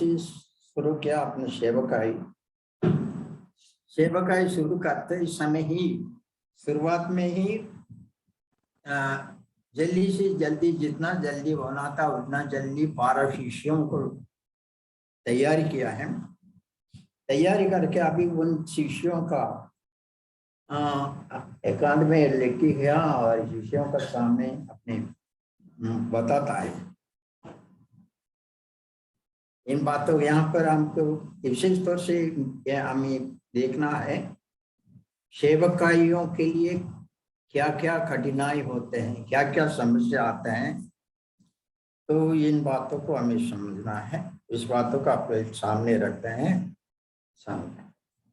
से शुरू किया अपनी सेवकाई शुरू करते इस समय ही शुरुआत में ही जल्दी से जल्दी, जितना जल्दी होना था उतना जल्दी 12 शिष्यों को तैयारी किया है। तैयारी करके अभी उन शिष्यों का एकांत में लेके गया और शिष्यों का सामने अपने बताता है। इन बातों यहाँ पर हमको विशेष तौर से हमें देखना है सेवकाइयों के लिए क्या क्या कठिनाई होते हैं, क्या क्या समस्या आते हैं, तो इन बातों को हमें समझना है। इस बातों को आप सामने रखते हैं सामने,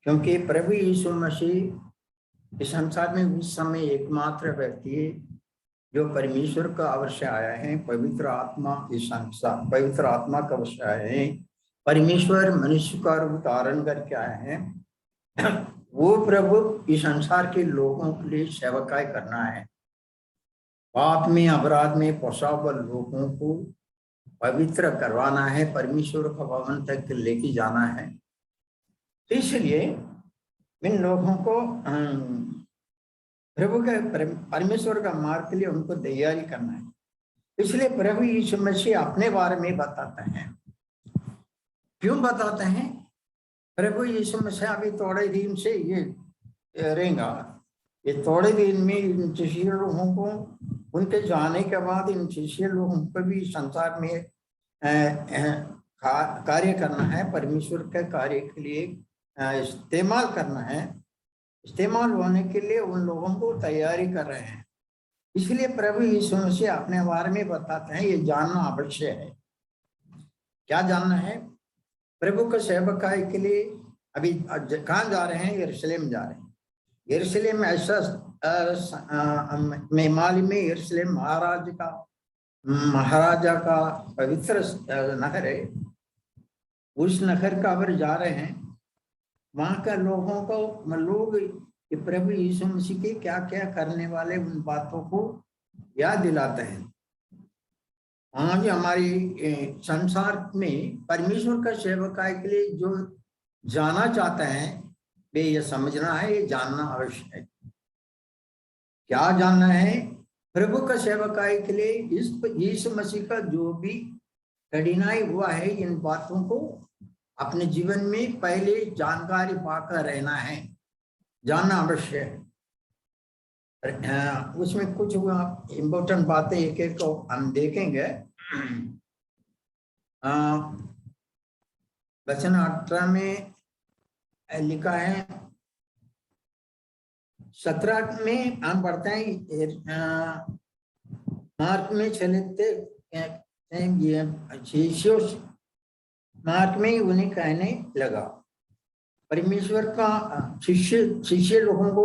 क्योंकि प्रभु यीशु मसीह इस संसार में उस समय एकमात्र व्यक्ति है जो परमेश्वर का अवश्य आया है। पवित्र आत्मा इस संसार, पवित्र आत्मा का अवश्य आया है। परमेश्वर मनुष्य का रूप धारण करके आया है। वो प्रभु इस संसार के लोगों के लिए सेवकाई करना है। पाप में, अपराध में फंसा हुए लोगों को पवित्र करवाना है, परमेश्वर का भवन तक लेके जाना है। तो इसलिए इन लोगों को प्रभु के परमेश्वर का मार्ग के लिए उनको तैयारी करना है। इसलिए प्रभु यीशु मसीह अपने बारे में बताते हैं। क्यों बताते हैं? प्रभु यीशु मसीह अभी थोड़े दिन से ये रहेगा, ये थोड़े दिन में इन शिष्य लोगों को, उनके जाने के बाद इन शिष्य लोगों को भी संसार में कार्य करना है, परमेश्वर के कार्य के लिए इस्तेमाल करना है। इस्तेमाल होने के लिए उन लोगों को तैयारी कर रहे हैं। इसलिए प्रभु यीशु मसीह अपने बारे में बताते हैं, ये जानना आवश्यक है। क्या जानना है? प्रभु के सेवकाई के लिए अभी कहाँ जा रहे हैं? यरूशलेम जा रहे हैं। यरूशलेम ऐसा में मालूम में यरूशलेम महाराजा का पवित्र नगर है। उस नगर का अगर जा रहे हैं, वहां का लोगों को लोग प्रभु यीशु मसीह के क्या क्या करने वाले उन बातों को याद दिलाते हैं। आज हमारी संसार में परमेश्वर का सेवकाई के लिए जो जाना चाहते हैं, वे ये समझना है, ये जानना आवश्यक है। क्या जानना है? प्रभु का सेवकाई के लिए इस यीशु मसीह का जो भी कठिनाई हुआ है, इन बातों को अपने जीवन में पहले जानकारी पाकर रहना है, जानना आवश्यक है। उसमें कुछ इम्पोर्टेंट बातें एक एक को हम देखेंगे। वचन 18 में लिखा है, 17 में हम पढ़ते हैं, मार्क में चलते शिष्यों मार्क में उन्हें कहने लगा। परमेश्वर का शिष्य लोगों को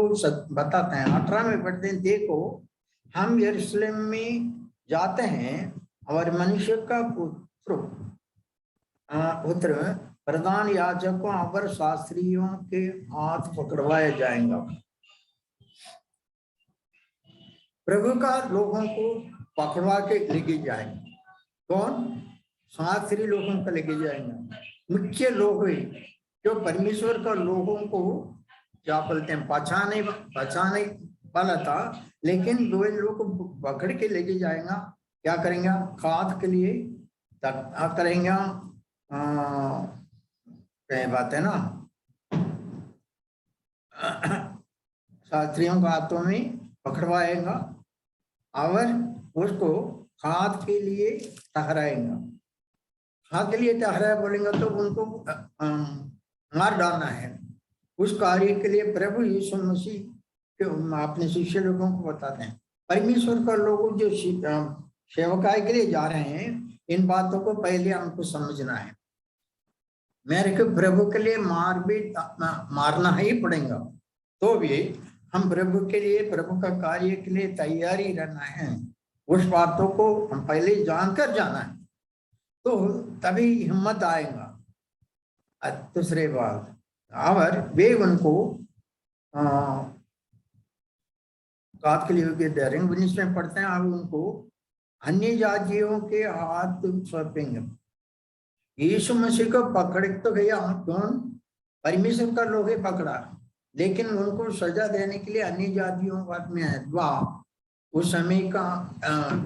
बताते हैं। 18 में पढ़ते हैं, देखो हम यरूशलेम में जाते हैं और मनुष्य का पुत्र प्रधान याजकों और शास्त्रियों के हाथ पकड़वाया जाएगा। प्रभु का लोगों को पकड़वा के लेके जाएंगे। कौन? शास्त्री लोगों को लेके जाएंगे। मुख्य लोग जो परमेश्वर का लोगों को क्या बोलते हैं, पहचाने वाला था, लेकिन दो लोग को पकड़ के लेके जाएगा। क्या करेंगे? खाद के लिए करेंगे, क्या बात है ना, शास्त्रियों का हाथों में पकड़वाएगा और उसको खाद के लिए ठहराएगा। खाद के लिए ठहराया बोलेंगे तो उनको मार डालना है। उस कार्य के लिए प्रभु यीशु मसीह अपने शिष्य लोगों को बताते हैं। परमेश्वर का लोग जो सेवकाई के लिए जा रहे हैं, इन बातों को पहले हमको समझना है। मेरे को प्रभु के लिए मारना ही पड़ेगा, तो भी हम प्रभु के लिए, प्रभु का कार्य के लिए तैयारी रहना है। उस बातों को हम पहले जानकर जाना है, तो तभी हिम्मत आएगा। दूसरे बात, और वे उनको खाद के लिए डेरेंगे। 19 में पढ़ते हैं, और उनको अन्य जातियों के हाथ सौंपेंगे। यीशु मसीह को पकड़ तो गया कौन? परमेश्वर का लोग पकड़ा, लेकिन उनको सजा देने के लिए अन्य जातियों का में है उस समय का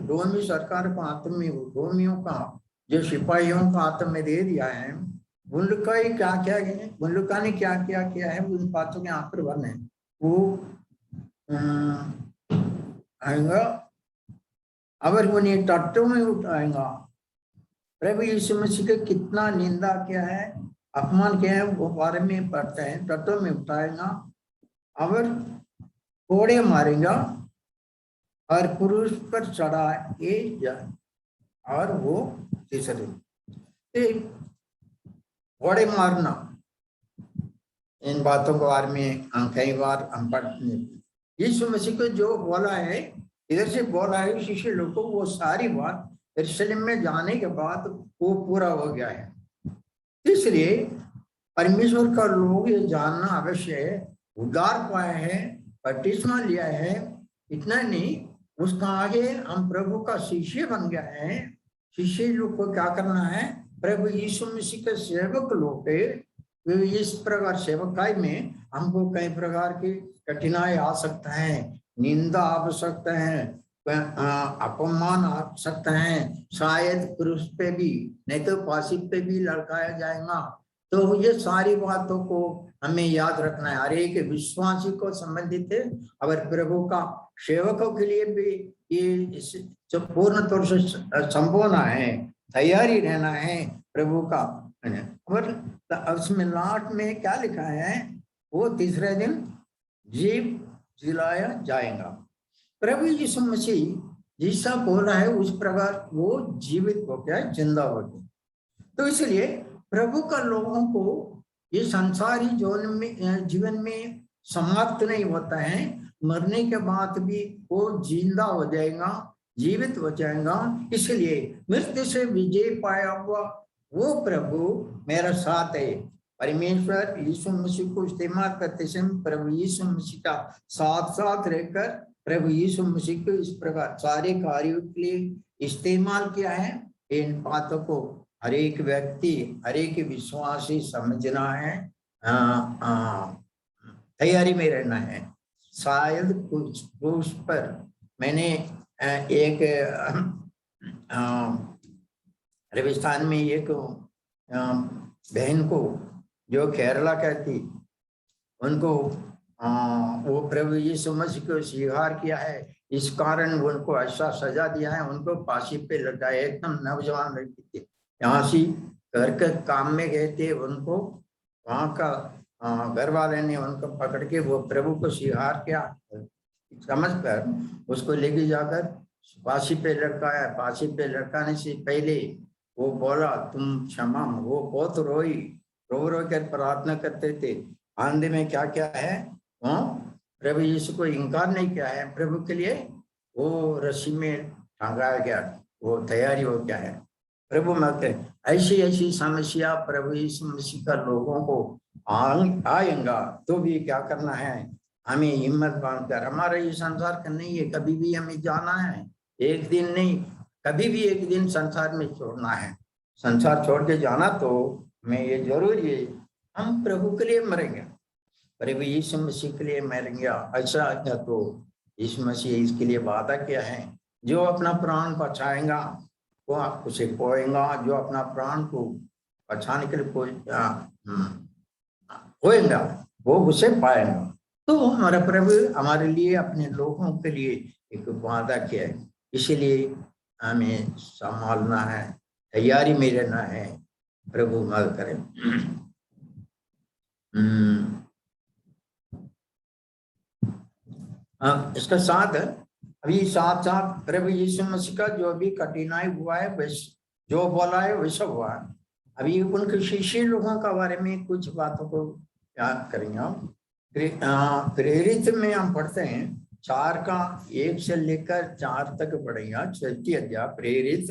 रोमी सरकार को हाथ में, रोमियों का जो सिपाहियों का हाथ में दे दिया है। उन लोग का ही क्या क्या है, उन लोग का ने क्या क्या किया है, उन बातों के आंकड़े बने वो आएगा, अगर उन्हें तत्वों में उठाएगा। प्रभु यीशु मसीह के कितना निंदा किया है, अपमान किया है, वो बारे में पढ़ते हैं। तत्वों में उठाएगा, अगर कोड़े मारेगा और पुरुष पर चढ़ाए जाए, और वो तीसरे घोड़े मारना, इन बातों के बारे में हम कई बार हम पढ़ते। यीशु मसीह को जो बोला है, इधर से बोला है शिष्य लोगों को, वो सारी बात यरूशलेम में जाने के बाद वो पूरा हो गया है। इसलिए परमेश्वर का लोग ये जानना अवश्य है, उद्धार पाए हैं, बपतिस्मा लिया है, इतना नहीं, उसका आगे हम प्रभु का शिष्य बन गया है। शिष्य लोग को क्या करना है? प्रभु यीशु मसीह के सेवक लोग इस प्रकार सेवकाई में हमको कई प्रकार की कठिनाई आ सकता है, निंदा आ सकता है, अपमान आ सकता है, शायद क्रूस पे भी, नहीं तो फांसी पे भी लटकाया जाएगा। तो ये सारी बातों को हमें याद रखना है। हर एक विश्वासी को संबंधित है, अगर प्रभु का सेवकों के लिए भी ये जो पूर्ण तौर से संभावना है, तैयारी रहना है प्रभु का। और उसमें लास्ट में क्या लिखा है? वो तीसरे दिन जीव जिलाया जाएगा। प्रभु यीशु मसीह जैसा बोला है उस प्रकार वो जीवित हो गया, जिंदा हो गया। तो इसलिए प्रभु का लोगों को ये संसारी जीवन में समाप्त नहीं होता है, मरने के बाद भी वो जिंदा हो जाएगा, जीवित हो जाएगा। इसलिए मृत्यु से विजय पाया हुआ वो प्रभु मेरा साथ है। परमेश्वर यीशु मसीह को इस्तेमाल करते समय प्रभु यीशु मसीह का साथ साथ रहकर प्रभु यीशु मसीह को इस प्रकार सारे कार्यों के लिए इस्तेमाल किया है। इन बातों को हर एक व्यक्ति, हर एक विश्वासी समझना है, तैयारी में रहना है। शायद कुछ उस पर मैंने एक रेगिस्तान में एक बहन को जो केरला का थी, उनको वो प्रभु यीशु मसीह को स्वीकार किया है, इस कारण उनको ऐसा सजा दिया है, उनको फांसी पे लटाया। एकदम नौजवान लड़की थी, यहाँ से घर के काम में गए थे, उनको वहाँ का घर वाले ने उनको पकड़ के वो प्रभु को स्वीकार किया समझकर उसको लेके जाकर फांसी पे लटकाया। फांसी पे लटकाने से पहले वो बोला तुम क्षमा, वो बहुत रोई, रो रो कर प्रार्थना करते थे। आंधे में क्या क्या है, प्रभु यीशु को इनकार नहीं किया है, प्रभु के लिए वो रस्सी में टांगाया गया, वो तैयारी हो गया है। प्रभु मत ऐसी ऐसी समस्या प्रभु यीशु मसीह का लोगों को आएगा, तो भी क्या करना है? हमें हिम्मत बांधकर, हमारा ये संसार का नहीं है, कभी भी हमें जाना है, एक दिन नहीं, कभी भी एक दिन संसार में छोड़ना है। संसार छोड़ के जाना तो हमें ये जरूरी है, हम प्रभु के लिए मरेंगे, प्रभु यीशु मसीह के लिए मरेंगे। ऐसा तो यीशु मसीह इसके लिए वादा किया है, जो अपना प्राण बचाएगा वो उसे खोएगा, जो अपना प्राण को बचाने के लिए खोएगा वो उसे पाएगा। तो हमारा प्रभु हमारे लिए, अपने लोगों के लिए एक वादा किया है, इसीलिए हमें संभालना है, तैयारी में रहना है। प्रभु मदद करें। इसका साथ अभी साथ साथ प्रभु यीशु मसीह का जो भी कठिनाई हुआ है, जो बोला है वैसा हुआ है। अभी उनके शिष्य लोगों का बारे में कुछ बातों को याद करेंगे हम। प्रेरित में हम पढ़ते हैं 4:1 से लेकर 4 तक पढ़ेंगे। चौथी अध्याय प्रेरित,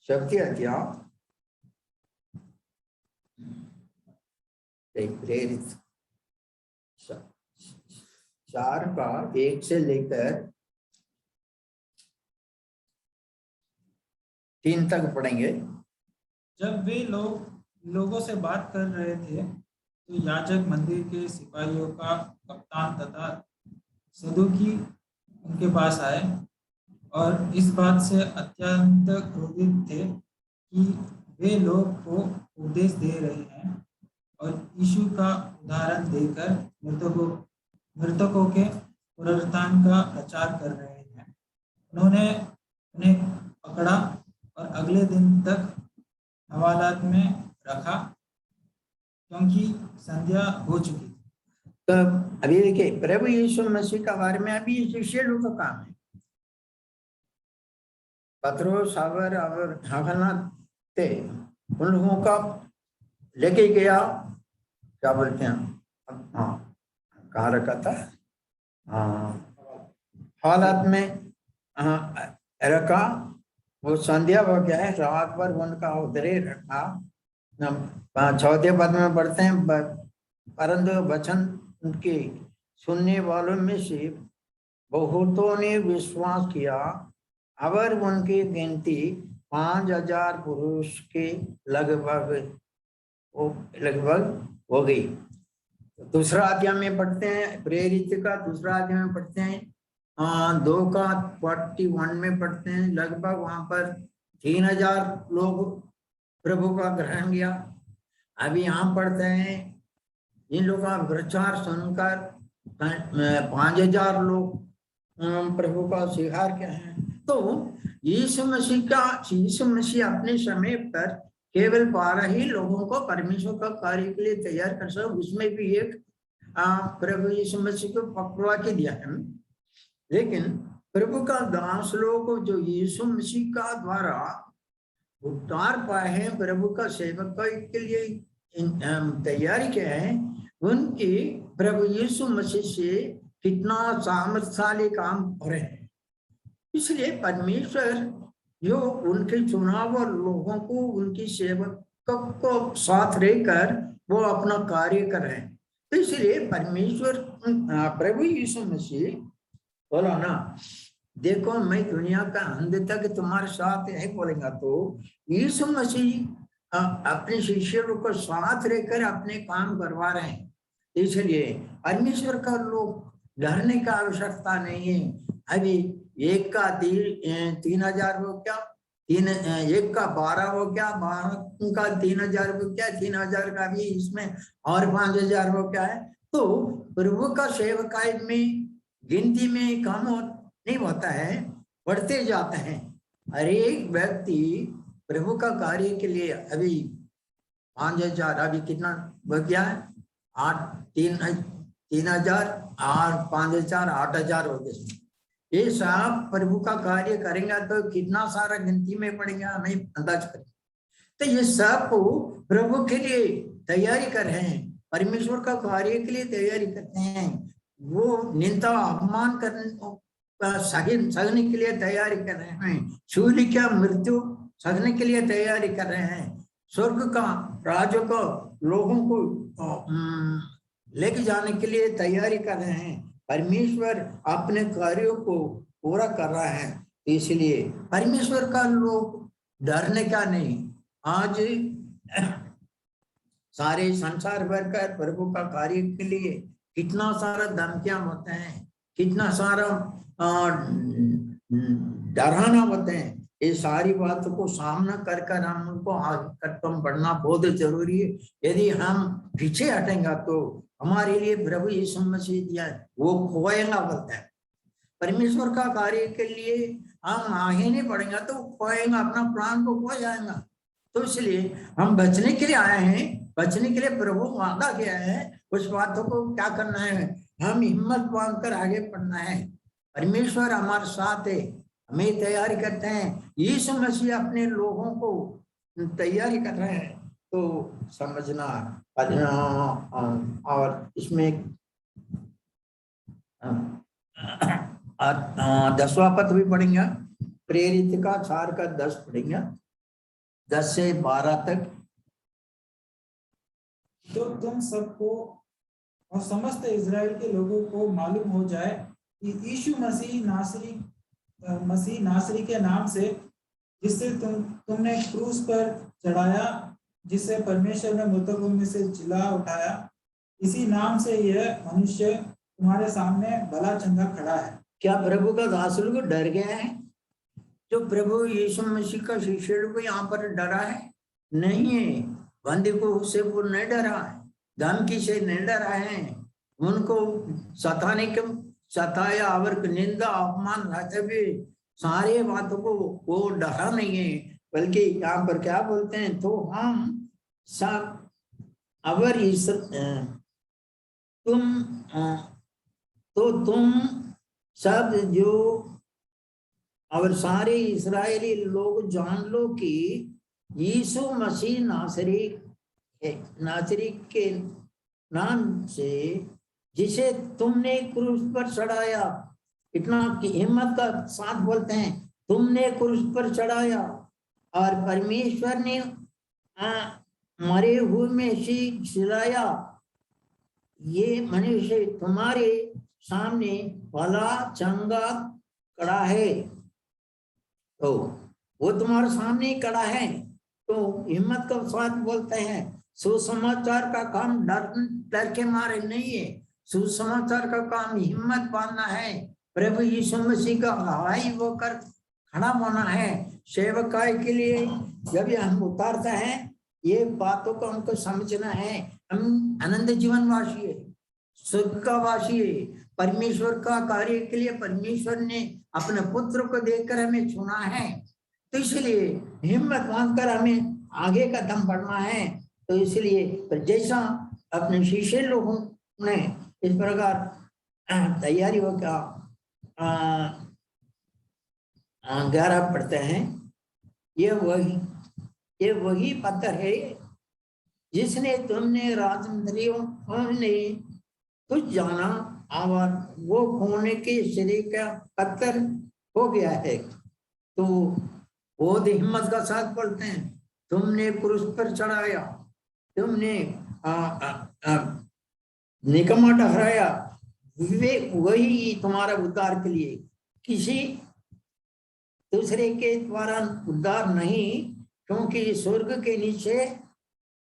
चौथी अध्याय प्रेरित 4:1 से लेकर 3 तक पढ़ेंगे। जब वे लोगों से बात कर रहे थे तो याजक, मंदिर के सिपाहियों का कप्तान तथा सदूकी उनके पास आए और इस बात से अत्यंत क्रोधित थे कि वे लोग को उपदेश दे रहे हैं और यीशु का उदाहरण देकर मृतकों के पुनरुत्थान का प्रचार कर रहे हैं। उन्होंने उन्हें पकड़ा और अगले दिन तक हवालात में रखा क्योंकि संध्या हो चुकी थी। तो अभी देखिए, प्रभु यीशु मसीह का बारे में अभी शिष्य लोग का काम है। पत्रोस, सावर और यूहन्ना थे, उन लोगों का लेके गया, क्या बोलते हैं, कहाँ रखा था, हालात में रखा। वो संध्या हो गया है, रात भर उनका उधरे रखा। 6 पद में पढ़ते हैं, परंतु वचन उनके सुनने वालों में से बहुतों ने विश्वास किया और उनकी गिनती 5000 पुरुष के लगभग हो गई। दूसरा अध्याय में पढ़ते हैं, प्रेरित का दूसरा अध्याय में पढ़ते हैं, 2:41 में पढ़ते हैं, लगभग वहां पर 3000 लोग प्रभु का ग्रहण किया। अभी यहाँ पढ़ते हैं, इन लोगों का प्रचार सुनकर 5000 लोग प्रभु का स्वीकार किया है। तो यीशु मसीह अपने समय पर केवल 12 ही लोगों को परमेश्वर का कार्य के लिए तैयार कर सकते, उसमें भी एक प्रभु यीशु मसीह को पकड़वा के दिया है। लेकिन प्रभु का दास लोग जो यीशु मसीह का द्वारा उद्धार पाए हैं, प्रभु का सेवक के लिए तैयारी किया है, उनकी प्रभु यीशु मसीह से कितना सामर्थ्यशाली काम हो रहे हैं। इसलिए परमेश्वर जो उनके चुनाव और लोगों को, उनकी सेवक को साथ रहकर वो अपना कार्य कर रहे हैं। तो इसलिए परमेश्वर प्रभु यीशु मसीह बोला ना, देखो मैं दुनिया का अंत तक तुम्हारे साथ है बोलेगा। तो यीशु मसीह अपने शिष्यों को साथ रहकर अपने काम करवा रहे हैं। इसलिए परमेश्वर का लोग डरने का आवश्यकता नहीं है। अभी एक का 3000 हो क्या, 1 का 12 हो क्या, 12 का 3000 हो क्या, 3000 का भी इसमें और 5000 हो क्या है। तो प्रभु का सेवकाई में गिनती में कम नहीं होता है, बढ़ते जाते हैं। हर एक व्यक्ति प्रभु का कार्य के लिए अभी 5000, अभी कितना हो गया है, 3000 और 5000 8000 हो गए। ये सब प्रभु का कार्य करेंगे तो कितना सारा गिनती में पड़ेगा, हमें अंदाज करें। तो ये सब प्रभु के लिए तैयारी कर रहे हैं, परमेश्वर का कार्य के लिए तैयारी करते हैं। वो निंदा अपमान सहने के लिए तैयारी कर रहे हैं, शूल का मृत्यु सहने के लिए तैयारी कर रहे हैं, स्वर्ग का राज्य को लोगों को लेके जाने के लिए तैयारी कर रहे हैं। परमेश्वर अपने कार्यों को पूरा कर रहा है। इसलिए परमेश्वर का लोग डरने का नहीं। आज सारे संसार भर का प्रभु का कार्य के लिए कितना सारा धमकियां होते हैं, कितना सारा डराना होते हैं। ये सारी बातों को सामना कर हम उनको आगे कदम बढ़ना बहुत जरूरी है। यदि हम पीछे हटेंगे तो हमारे लिए प्रभु यीशु मसीह दिया वो खोएगा बोलता है। परमेश्वर का कार्य के लिए हम आगे नहीं बढ़ेंगे तो खोएगा, अपना प्राण को खो जाएगा। तो इसलिए हम बचने के लिए आए हैं, बचने के लिए प्रभु वादा किया है। उस बातों को क्या करना है, हम हिम्मत बांध कर आगे बढ़ना है। परमेश्वर हमारे साथ है, हमें तैयारी करते हैं। यीशु मसीह अपने लोगों को तैयारी कर रहे हैं। तो समझना। और इसमें 10वां पद भी पढ़ेंगे, प्रेरित का 4 का 10 पढ़ेंगे, 10 से 12 तक। तो तुम सबको और समस्त इजराइल के लोगों को मालूम हो जाए कि यीशु मसीह नासरी के नाम से जिससे तुमने क्रूस पर चढ़ाया, जिससे परमेश्वर ने मृतकों में से जिला उठाया, इसी नाम से यह मनुष्य तुम्हारे सामने भला चंगा खड़ा है। क्या प्रभु का दास लोग डर गया है? जो प्रभु यीशु मसीह का शिष्य को यहाँ पर डरा है? नहीं है। बंदी को से वो नहीं डरा है, धमकी से नहीं डरा है, उनको सताने के सताया और निंदा अपमान रहते हुए सारे बातों को वो डरा नहीं है, बल्कि यहाँ पर क्या बोलते हैं, तो हम सब अवर इस तुम सब जो और सारे इस्राएली लोग जान लो कि यीशु मसीह नासरी के नाम से जिसे तुमने क्रूस पर चढ़ाया, इतना की हिम्मत का साथ बोलते हैं, तुमने क्रूस पर चढ़ाया और परमेश्वर ने मरे हुए में से जिलाया, ये मनुष्य तुम्हारे सामने भला चंगा खड़ा है। तो वो तुम्हारे सामने खड़ा है, तो हिम्मत का साथ बोलते हैं। सुसमाचार का काम डर के मारे नहीं है, सुसमाचार का काम हिम्मत बांधना है, प्रभु यीशु मसीह का हवाई होकर खड़ा होना है। सेवकाई के लिए जब हम उतारते हैं, ये बातों को हमको समझना है। हम अनंत जीवन वासी है, स्वर्ग का वासी है। परमेश्वर का कार्य के लिए परमेश्वर ने अपने पुत्र को देकर हमें चुना है, तो इसलिए हिम्मत बांधकर हमें आगे का दम बढ़ना है। तो इसलिए जैसा अपने शिष्य लोगों ने इस प्रकार तैयारी हो क्या 11 पढ़ते हैं, ये वही पत्थर है जिसने तुमने राजमंत्रियों ने कुछ जाना और वो खोने के सिरे का पत्थर हो गया है। तो बहुत हिम्मत का साथ बोलते हैं, तुमने क्रूस पर चढ़ाया, तुमने निकम्मा ठहराया, वही तुम्हारा उद्धार के लिए, किसी दूसरे के द्वारा उद्धार नहीं, क्योंकि स्वर्ग के नीचे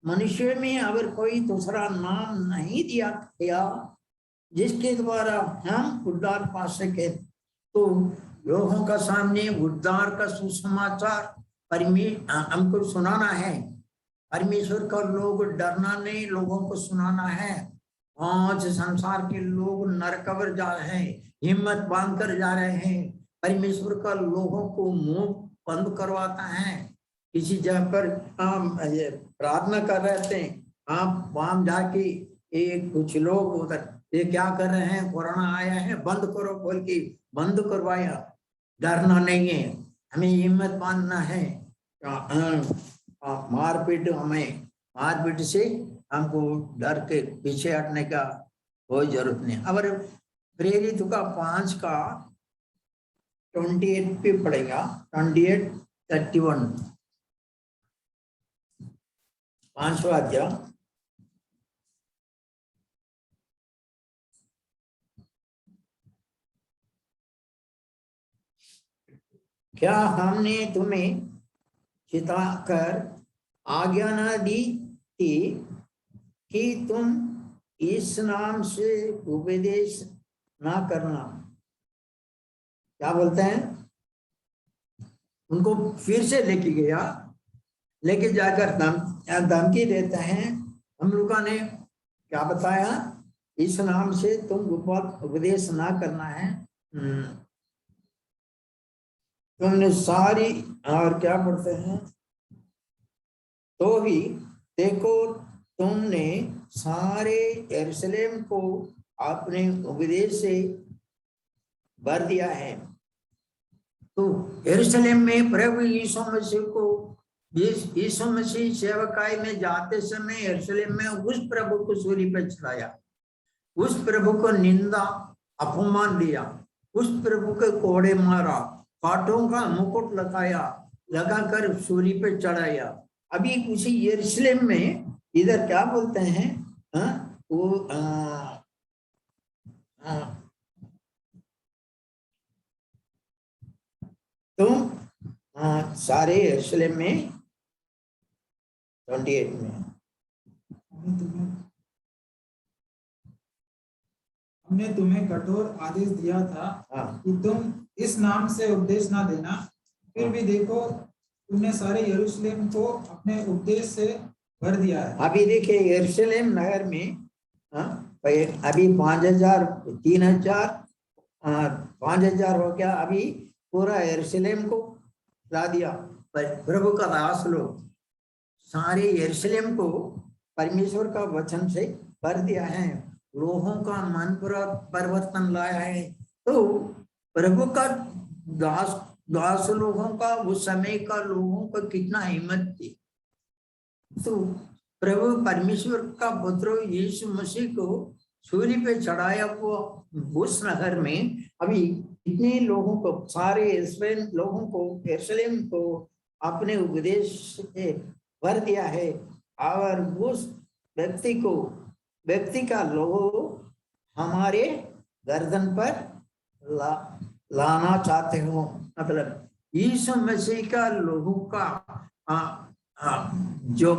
मनुष्य में अगर कोई दूसरा नाम नहीं दिया गया जिसके द्वारा हम उद्धार पा सके। तो लोगों का सामने उद्धार का सुसमाचार हमको सुनाना है। परमेश्वर का लोग डरना नहीं, लोगों को सुनाना है। आज संसार के लोग नरकवर जा रहे हैं, हिम्मत बांध कर जा रहे हैं। परमेश्वर का लोगों को मुंह बंद करवाता है। किसी जगह पर हम प्रार्थना कर रहे थे, आप वहां जाके एक कुछ लोग उधर ये क्या कर रहे हैं, कोरोना आया है बंद करो बोल के बंद करवाया। डरना नहीं है, हमें हिम्मत बांधना है। मारपीट से हमको डर के पीछे हटने का कोई जरूरत नहीं। अगर प्रेरित का 5 का 28 पे पड़ेगा, 28-31 5वां अध्याय। क्या हमने तुम्हें चिताकर आज्ञा न दी थी कि तुम इस नाम से उपदेश ना करना? क्या बोलते हैं, उनको फिर से लेके जाकर धमकी देते हैं। हम लोगों ने क्या बताया, इस नाम से तुम उपदेश ना करना है। तुमने सारी, और क्या पढ़ते हैं, तो भी देखो तुमने सारे यरूशलेम को अपने उपदेश से भर दिया है। तो यरूशलेम में प्रभु यीशु मसीह को, यीशु मसीह सेवकाई में जाते समय यरूशलेम में उस प्रभु को सूली पर चढ़ाया, उस प्रभु को निंदा अपमान दिया, उस प्रभु के कोड़े मारा, कांटों का मुकुट लगाकर सूली पर चढ़ाया। अभी उसी यरूशलेम में इधर क्या बोलते हैं, सारे यरूशलेम में 28 में हमने तुम्हें कठोर आदेश दिया था कि तुम इस नाम से उपदेश ना देना, फिर भी देखो तुमने सारे यरूशलेम को अपने उपदेश से भर दिया है। अभी देखिए यरूशलेम नगर में अभी 5,000 3,000 5,000 हो गया। अभी पूरा यरूशलेम को ला दिया। प्रभु का दास लोग सारे यरूशलेम को परमेश्वर का वचन से भर दिया है, लोगों का मन पूरा परिवर्तन लाया है। तो प्रभु का दास लोगों का उस समय का लोगों को कितना हिम्मत थी। तो प्रभु परमेश्वर का पुत्र यीशु मसीह को सूली पे चढ़ाया हुआ उस नगर में अभी इतने लोगों को, सारे इस्राएल लोगों को, यरूशलेम को अपने उपदेश से भर दिया है। और उस व्यक्ति का लोगो हमारे गर्दन पर लाना चाहते हो। मतलब यीशु मसीह का लोगों का जो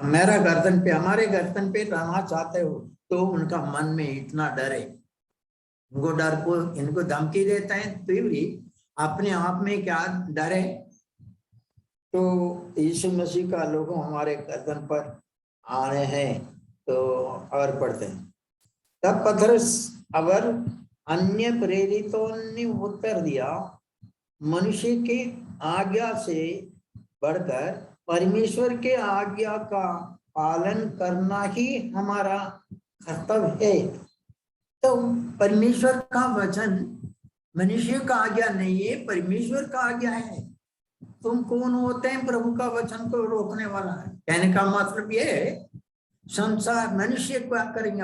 मेरा गर्दन पे, हमारे गर्दन पे लाना चाहते हो, तो उनका मन में इतना डर है, उनको डर को इनको धमकी देता है, तो भी अपने आप में क्या डर है। तो यीशु मसीह का लोगों हमारे गर्दन पर आने हैं। तो और पढ़ते हैं, तब पतरस और अन्य प्रेरितों ने उत्तर दिया, मनुष्य के आज्ञा से बढ़कर परमेश्वर के आज्ञा का पालन करना ही हमारा कर्तव्य है। तो परमेश्वर का वचन मनुष्य का आज्ञा नहीं है, परमेश्वर का आज्ञा है। तुम कौन होते हैं प्रभु का वचन को रोकने वाला है? कहने का मतलब ये है, संसार मनुष्य क्या करेंगे,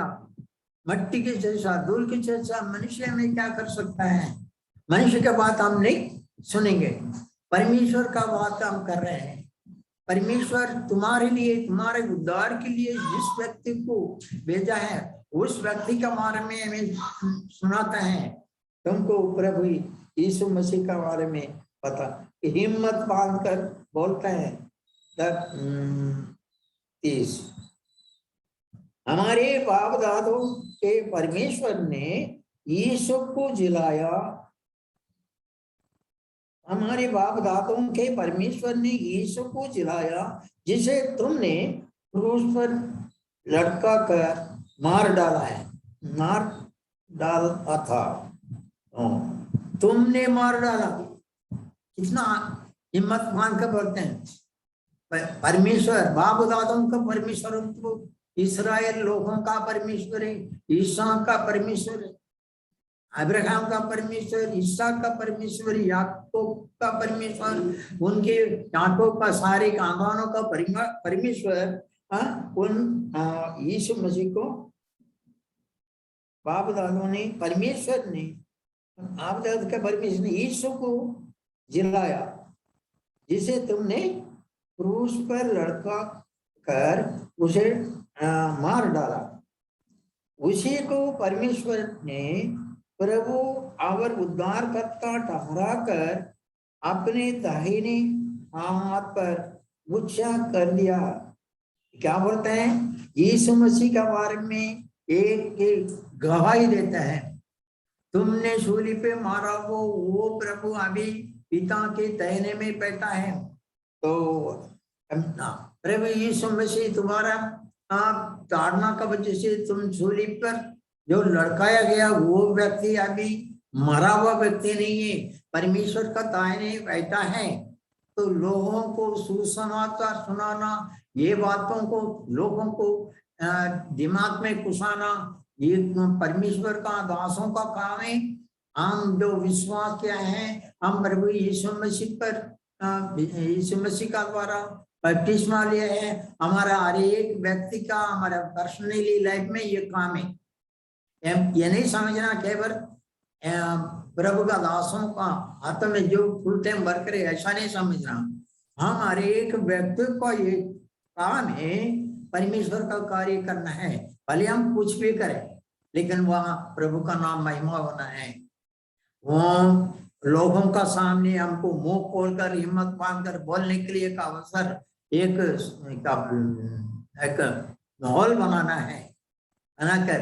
मट्टी के जैसा, धूल के जैसा मनुष्य में क्या कर सकता है? मनुष्य की बात हम नहीं सुनेंगे, परमेश्वर का बात हम कर रहे हैं। परमेश्वर तुम्हारे लिए, तुम्हारे उद्धार के लिए जिस व्यक्ति को भेजा है, उस व्यक्ति के बारे में हमें सुनाता है। तुमको प्रभु यीशु मसीह का बारे में पता, हिम्मत बांधकर बोलता है। 30 हमारे बाप दादों के परमेश्वर ने यीशु को जिलाया, हमारे बाप दादों के परमेश्वर ने यीशु को जिलाया, जिसे तुमने क्रूस पर लटका कर मार डाला है, मार डाला था, तुमने मार डाला। कितना हिम्मत मान कर बोलते हैं। परमेश्वर बाप दादों का परमेश्वर, तो इस्राएल लोगों का परमेश्वर है, ईसा का परमेश्वर है, अब्राहम का परमेश्वर, इसहाक का परमेश्वर, याकूब का परमेश्वर, उनके याकूब का सारे खानदानों का परमेश्वर उन यीशु मसीह को बाप दादों ने, परमेश्वर ने, आप दाद का परमेश्वर ने यीशु को जिलाया, जिसे तुमने क्रूस पर लटका कर उसे मार डाला। उसी को परमेश्वर ने प्रभु और उद्धारकर्ता ठहरा कर अपने दाहिने हाथ पर ऊंचा कर दिया। क्या बोलते हैं? यीशु मसीह के बारे में एक गवाही देता है, तुमने सूली पे मारा वो प्रभु अभी पिता के दाहिने में बैठा है। तो प्रभु यीशु मसीह तुम्हारा ताड़ना का वजह से तुम सूली पर जो लड़काया गया वो व्यक्ति अभी मरा हुआ व्यक्ति नहीं है, परमेश्वर का दाहिने बैठा है। तो लोगों को सुसमाचार सुनाना, ये बातों को लोगों को दिमाग में घुसाना, ये परमेश्वर का दासों का काम है। हम जो विश्वास किया है, हम प्रभु यीशु मसीह पर, यीशु मसीह का द्वारा बपतिस्मा लिया है, हमारा हर एक व्यक्ति का, हमारा पर्सनली लाइफ में ये काम है। ये नहीं समझना केवल प्रभु का दासों का हाथ में जो फुल टाइम वर्क करे, ऐसा नहीं समझना। हम हर एक व्यक्ति को ये काम है, परमेश्वर का कार्य करना है, भले हम कुछ भी करें, लेकिन वहां प्रभु का नाम महिमा होना है। वो लोगों का सामने हमको मुंह खोलकर हिम्मत बांधकर बोलने के लिए एक अवसर, एक माहौल बनाना है, बनाकर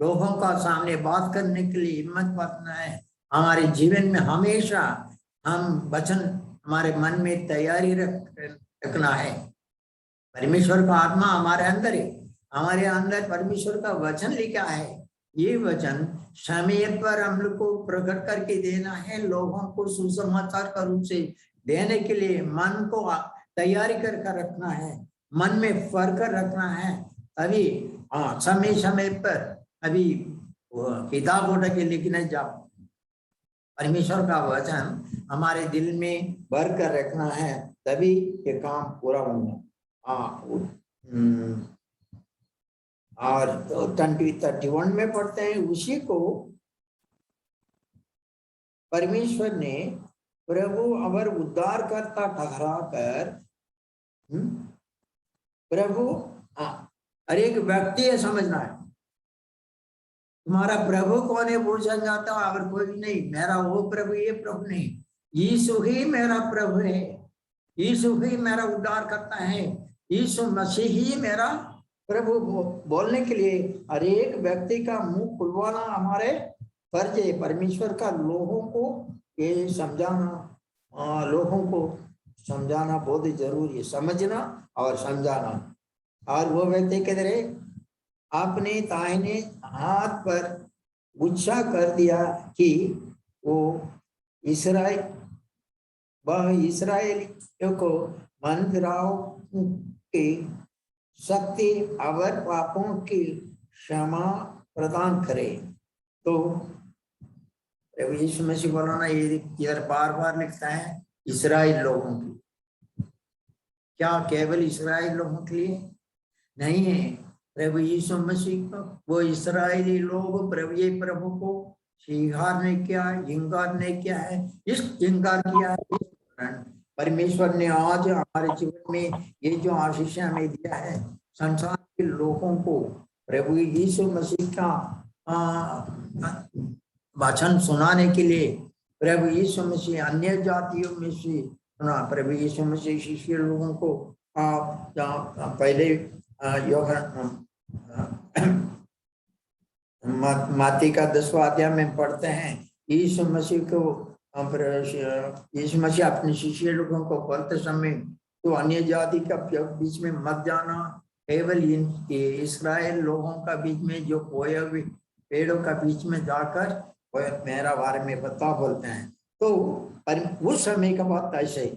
लोगों का सामने बात करने के लिए हिम्मत बांधना है। हमारे जीवन में हमेशा हम वचन हमारे मन में तैयारी रखना है। परमेश्वर का आत्मा हमारे अंदर है, हमारे अंदर परमेश्वर का वचन लिखा है। ये वचन समय पर हम लोग को प्रकट करके देना है, लोगों को सुसमाचार का रूप से देने के लिए मन को तैयारी करके रखना है, मन में फर कर रखना है। अभी समय समय पर अभी किताब उठा के लिखने जाओ, परमेश्वर का वचन हमारे दिल में भर कर रखना है, तभी ये काम पूरा होगा। और 31 में पढ़ते हैं, उसी को परमेश्वर ने प्रभु और उद्धारकर्ता ठहरा कर, प्रभु हर एक व्यक्ति है, समझना है तुम्हारा प्रभु कौन है वो जान जाता है, और कोई भी नहीं। मेरा वो प्रभु ये प्रभु नहीं, यीशु ही मेरा प्रभु है, यीशु ही मेरा उद्धार करता है, यीशु मसीह ही मेरा प्रभु। बोलने के लिए हर एक व्यक्ति का मुंह खुलवाना हमारे फर्ज है। परमेश्वर का लोगों को ये समझाना, लोगों को समझाना बहुत ही जरूरी है, समझना और समझाना। और वो व्यक्ति कहते रहे, आपने दाहिने हाथ पर गुच्छा कर दिया कि वो इस्राएलियों को मंदिराओं की शक्ति और पापों की क्षमा प्रदान करे। तो प्रभु यीशु मसीह बोला ना, ये इधर बार बार लिखता है इस्राएल लोगों की, क्या केवल इस्राएल लोगों के लिए नहीं है। प्रभु यीशु मसीह को वो इस्राएली लोग प्रभु को स्वीकार नहीं किया, इंकार नहीं किया है। इस इंकार किया है, इस कारण परमेश्वर ने आज हमारे जीवन में ये जो आशीष हमें दिया है, संसार के लोगों को प्रभु यीशु मसीह का वचन सुनाने के लिए प्रभु यीशु मसीह अन्य जातियों में से सुना। प्रभु यीशु मसीह शिष्य लोगों को पहले माती का 10वां अध्याय में पढ़ते हैं, यीशु मसीह अपने शिष्य लोगों को बोलते समय तो अन्य जाति का बीच में मत जाना, केवल इस्राएल लोगों का बीच में जो बोए हुए पेड़ों का बीच में जाकर मेरा बारे में बता बोलते हैं। तो उस समय का बात ऐसे ही,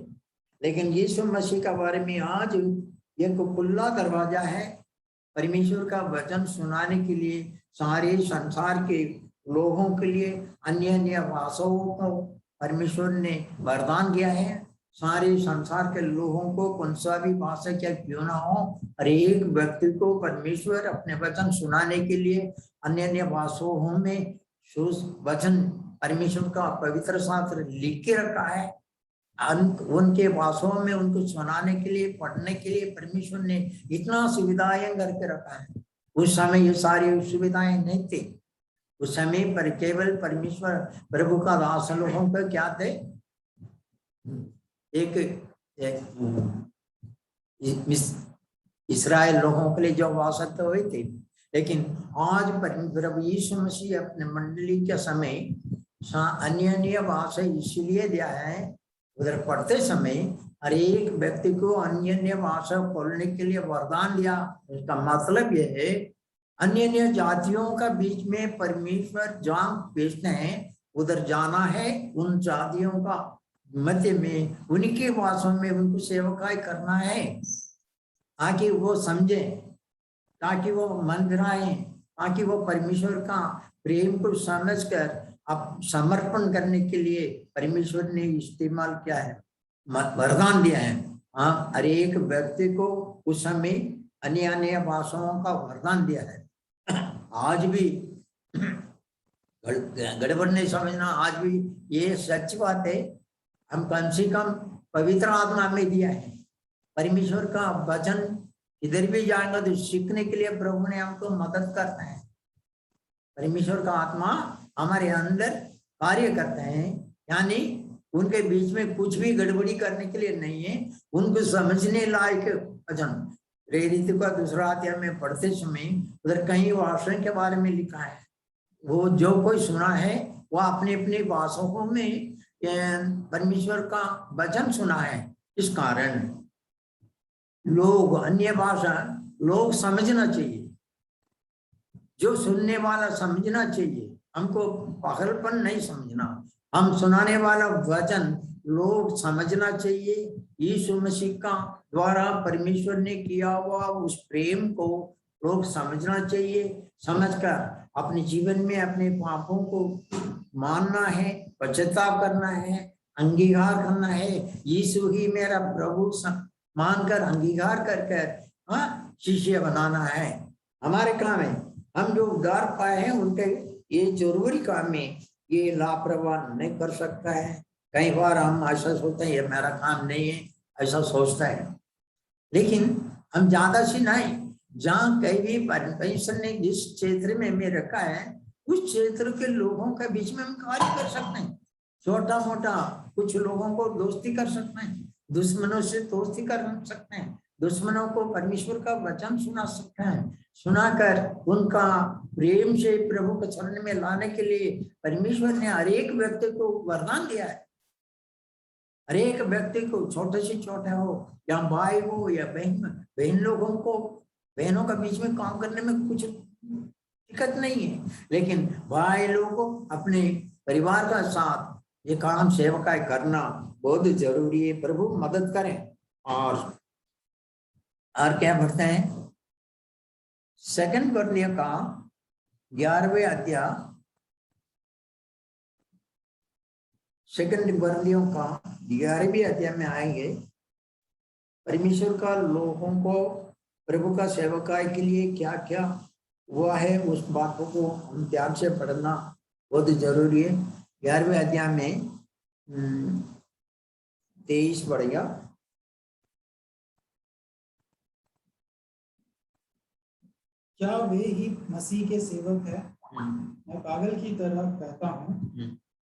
लेकिन यीशु मसीह का बारे में आज एक खुला दरवाजा है परमेश्वर का वचन सुनाने के लिए, सारे संसार के लोगों के लिए। अन्य अन्य भाषाओं को परमेश्वर ने वरदान दिया है। सारे संसार के लोगों को कौन सा भी भाषा क्या क्यों ना हो, हर एक व्यक्ति को परमेश्वर अपने वचन सुनाने के लिए अन्य अन्य भाषाओं में वचन परमेश्वर का पवित्र शास्त्र लिख के रखा है। उनके भाषाओं में उनको सुनाने के लिए, पढ़ने के लिए परमेश्वर ने इतना सुविधाएं करके रखा है। उस समय ये सारी सुविधाएं नहीं थी। उस समय पर केवल परमेश्वर प्रभु का दास लोगों का क्या थे, एक इस्राएल लोगों के लिए जो आवश्यकता हुई थी। लेकिन आज प्रभु यीशु मसीह अपने मंडली के समय अन्य अन्य भाषा इसलिए दिया है, उधर पढ़ते समय हर एक व्यक्ति को अन्य अन्य भाषा बोलने के लिए वरदान दिया। इसका मतलब यह है अन्य अन्य जातियों का बीच में परमेश्वर जहाँ भेजते हैं उधर जाना है, उन जातियों का मध्य में उनकी भाषा में उनको सेवकाई करना है, ताकि वो समझे, ताकि वो मन फिराए, ताकि वो परमेश्वर का प्रेम को समझकर अब समर्पण करने के लिए परमेश्वर ने इस्तेमाल किया है, वरदान दिया है। हाँ, हर एक व्यक्ति को उस समय अन्य अन्य भाषाओं का वरदान दिया है। आज भी गड़बड़ नहीं समझना, आज भी ये सच बात है। हम कम से कम पवित्र आत्मा में दिया है परमेश्वर का वचन, इधर भी जाएंगे तो सीखने के लिए प्रभु ने हमको मदद करना है। परमेश्वर का आत्मा हमारे अंदर कार्य करते हैं, यानी उनके बीच में कुछ भी गड़बड़ी करने के लिए नहीं है, उनको समझने लायक वचन। प्रेरित का दूसरा अध्याय में पढ़ते समय उधर कई भाषाओं के बारे में लिखा है, वो जो कोई सुना है वो अपने अपने भाषाओं में परमेश्वर का वचन सुना है। इस कारण लोग अन्य भाषा लोग समझना चाहिए, जो सुनने वाला समझना चाहिए, हमको पागलपन नहीं समझना। हम सुनाने वाला वचन लोग समझना चाहिए। यीशु मसीह का द्वारा परमेश्वर ने किया हुआ उस प्रेम को लोग समझना चाहिए। समझकर अपने जीवन में अपने पापों को मानना है, पश्चाताप करना है, अंगीकार करना है। यीशु ही मेरा प्रभु मानकर अंगीकार कर शिष्य बनाना है। हमारे काम है, हम जो उद्धार पाए हैं उनके ये जरूरी काम में ये लापरवाह नहीं कर सकता है। कई बार हम ऐसा सोचते हैं ये मेरा काम नहीं है, ऐसा सोचता है, लेकिन हम ज्यादा से नहीं, जहाँ कहीं भी परमेश्वर ने जिस क्षेत्र में हमें रखा है उस क्षेत्र के लोगों के बीच में हम कार्य कर सकते हैं। छोटा मोटा कुछ लोगों को दोस्ती कर सकते हैं, दुश्मनों से दोस्ती कर सकते हैं, दुश्मनों को परमेश्वर का वचन सुना सकते हैं, सुनाकर उनका प्रेम से प्रभु के चरण में लाने के लिए परमेश्वर ने हर एक व्यक्ति को वरदान दिया है। हर एक व्यक्ति को, छोटे से छोटा हो या भाई हो या बहन लोगों को, बहनों के बीच में काम करने में कुछ दिक्कत नहीं है, लेकिन भाई लोगों को अपने परिवार का साथ ये काम सेवकाई करना बहुत जरूरी है। प्रभु मदद करें। और क्या बढ़ते हैं, 2 कोरिन्थियों का 11वें अध्याय, 2 कोरिन्थियों का 11वें अध्याय में आएंगे। परमेश्वर का लोगों को प्रभु का सेवकाई के लिए क्या क्या हुआ है उस बातों को हम ध्यान से पढ़ना बहुत जरूरी है। 11वें अध्याय में 23 पढ़ेगा। क्या वे ही मसीह के सेवक हैं? मैं पागल की तरह कहता हूँ,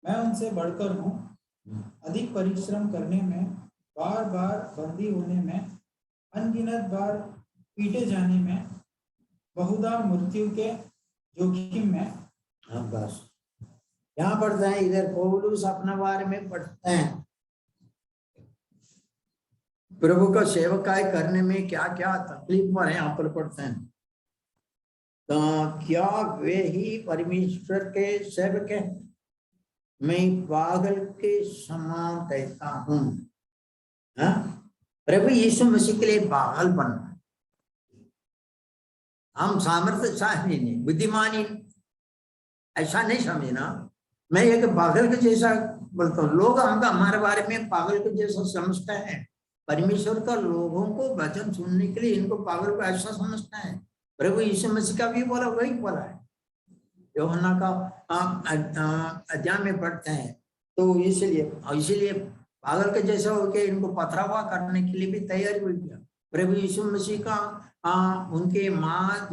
मैं उनसे बढ़कर हूँ। अधिक परिश्रम करने में, बार बार बंदी होने में, अनगिनत बार पीटे जाने में, बहुधा मृत्यु के जोखिम में। हाँ, बस यहाँ पढ़ते हैं। इधर पौलुस अपने बारे में पढ़ते हैं, प्रभु का सेवकाई करने में क्या क्या तकलीफ पर है, यहाँ पर पढ़ते हैं। तो क्या वे ही परमेश्वर के सेवक हैं? मैं पागल के समान कहता हूँ। प्रभु यीशु मसीह के लिए पागल बनना, हम सामर्थ्यशाली नहीं, बुद्धिमानी ऐसा नहीं समझना। मैं एक पागल के जैसा बोलता हूँ, लोग हमका हमारे बारे में पागल के जैसा समझते हैं। परमेश्वर का लोगों को वचन सुनने के लिए इनको पागल को ऐसा समझता है। प्रभु यीशु मसीह का भी बोला वही बोला है, यूहन्ना का अध्याय में पढ़ते हैं। तो इसलिए पागल के जैसा होकर इनको पथरावा करने के लिए भी तैयारी हुई है। प्रभु यीशु मसीह का उनके माँ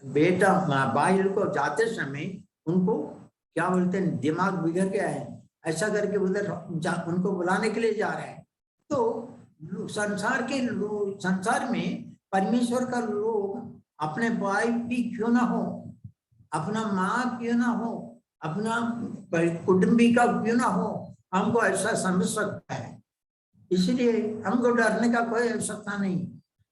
बेटा बाइल को जाते समय उनको क्या बोलते हैं, दिमाग बिगड़ गया है, ऐसा करके उधर उनको बुलाने के लिए जा रहे हैं। तो संसार में परमेश्वर का लोग अपने भाई भी क्यों ना हो, अपना माँ क्यों ना हो, अपना कुटुंबी का क्यों ना हो, हमको ऐसा समझ सकता है। इसलिए हमको डरने का कोई आवश्यकता नहीं।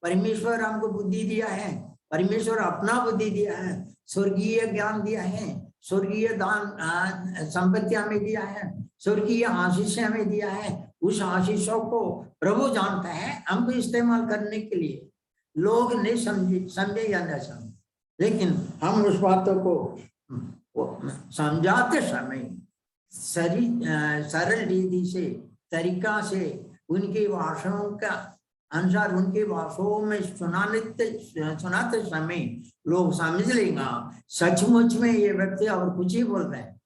परमेश्वर हमको बुद्धि दिया है, परमेश्वर अपना बुद्धि दिया है, स्वर्गीय ज्ञान दिया है, स्वर्गीय दान संपत्ति हमें दिया है, स्वर्गीय आशीष हमें दिया है। उस आशीषों को प्रभु जानता है, हमको इस्तेमाल करने के लिए। लोग नहीं समझे या न समझे, लेकिन हम उस बातों को समझाते समय सरल रीति से, तरीका से, उनकी भाषाओं का अनुसार, उनकी भाषाओं में सुनाते समय लोग समझ लेगा सचमुच में ये व्यक्ति और कुछ ही बोल रहे हैं।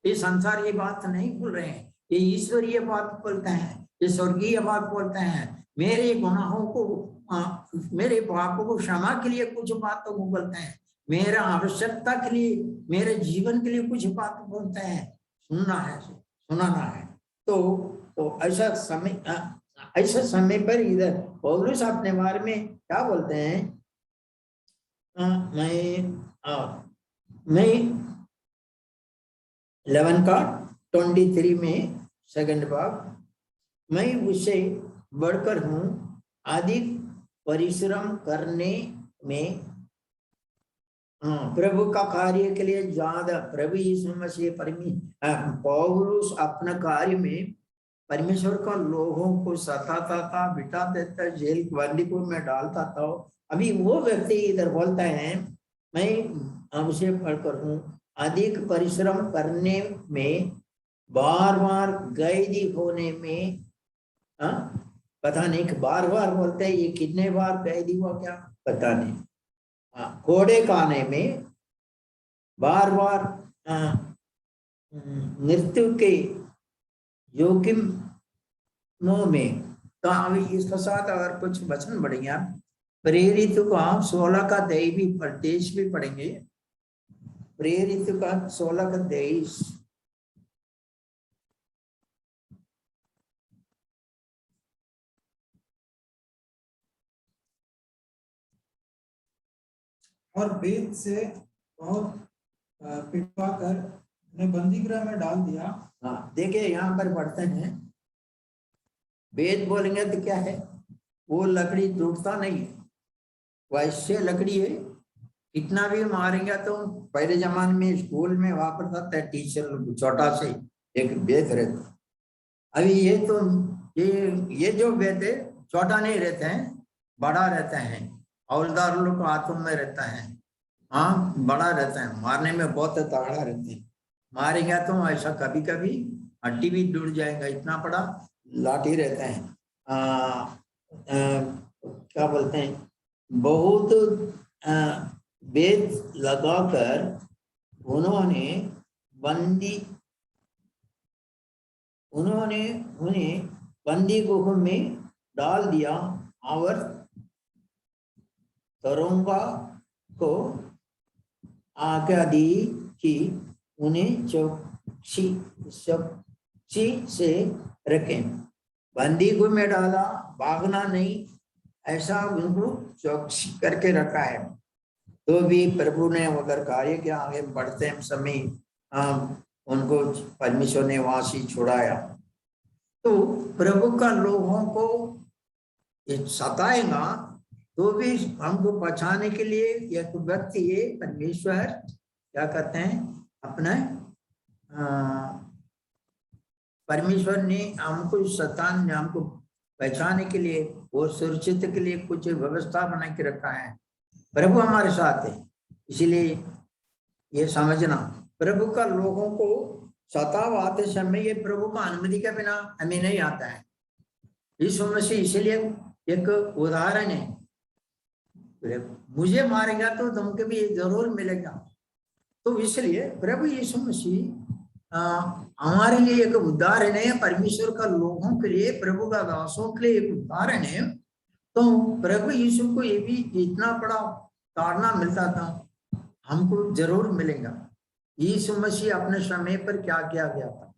ये संसार ये बात नहीं बोल रहे हैं, ये ईश्वरीय बात बोलते हैं, ये स्वर्गीय बात बोलते हैं। मेरे गुनाहों को, मेरे पापों को क्षमा के लिए कुछ बातों को बोलते हैं, मेरा आवश्यकता के लिए, मेरे जीवन के लिए कुछ बात बोलते हैं, सुनाना है। तो ऐसा समय पर इधर पौलुस अपने बारे में क्या बोलते हैं? मैं 11 का 23 में सेकंड भाग, मैं उससे बढ़कर हूँ, अधिक परिश्रम करने में, प्रभु का कार्य के लिए ज्यादा, प्रभु यीशु मसीह पौलुस अपना कार्य में परमेश्वर का लोगों को सताता था, बिठा देता, जेल बंदीपुर में डालता था। अभी वो व्यक्ति इधर बोलता है, मैं उसे पढ़कर हूँ, अधिक परिश्रम करने में, बार बार कैदी होने में, पता नहीं, बार बार बोलते हैं, ये कितने बार कैदी हुआ क्या पता नहीं, कोड़े खाने में, बार बार मृत्यु के जोखिम में। तो अभी इसके साथ अगर कुछ वचन बढ़ेंगे, प्रेरित का 16 का 23 भी पढ़ेंगे। प्रेरित का 16 का 23। और वेद से बहुत पिटवा कर उन्हें बंदी गृह में डाल दिया। हाँ, देखिए यहाँ पर पढ़ते हैं, वेद बोलेंगे तो क्या है, वो लकड़ी टूटता नहीं है, वैसे लकड़ी है, कितना भी मारेंगे। तो पहले जमाने में स्कूल में वापरता था टीचर, छोटा से एक वेद रहता। अभी ये तो ये जो वेद है छोटा नहीं रहते हैं, बड़ा रहता है, हौलदार लोग हाथों में रहता है, हाँ बड़ा रहता है, मारने में बहुत तगड़ा रहते हैं। मारेंगे तो ऐसा कभी कभी हड्डी भी टूट जाएगा, इतना बड़ा लाठी रहता है। क्या बोलते हैं, बहुत वेद लगाकर उन्होंने उन्हें बंदी गुफा में डाल दिया और तरोंगा को आज्ञा दी कि उन्हें चौकसी से रखें। बंदी गुफा में डाला, भागना नहीं, ऐसा उनको चौकसी करके रखा है। तो भी प्रभु ने उधर कार्य के आगे बढ़ते समय उनको परमेश्वर ने वहां से छुड़ाया। तो प्रभु का लोगों को सताएगा तो भी हमको बचाने के लिए एक व्यक्ति है परमेश्वर क्या करते हैं, अपना परमेश्वर ने हमको, शैतान ने हमको बचाने के लिए और सुरक्षित के लिए कुछ व्यवस्था बना के रखा है। प्रभु हमारे साथ है, इसीलिए ये समझना, प्रभु का लोगों को सताव आते समय ये प्रभु का अनुमति के बिना हमें नहीं आता है। यीशु मसीह इसलिए एक उदाहरण है, मुझे मारेगा तो तुमको भी जरूर मिलेगा। तो इसलिए प्रभु यीशु मसीह हमारे लिए एक उदाहरण है, परमेश्वर का लोगों के लिए, प्रभु का दासों के लिए एक उदाहरण है। तो प्रभु यीशु को ये भी इतना बड़ा ताड़ना मिलता था, हमको जरूर मिलेगा। यीशु मसीह अपने समय पर क्या किया गया था,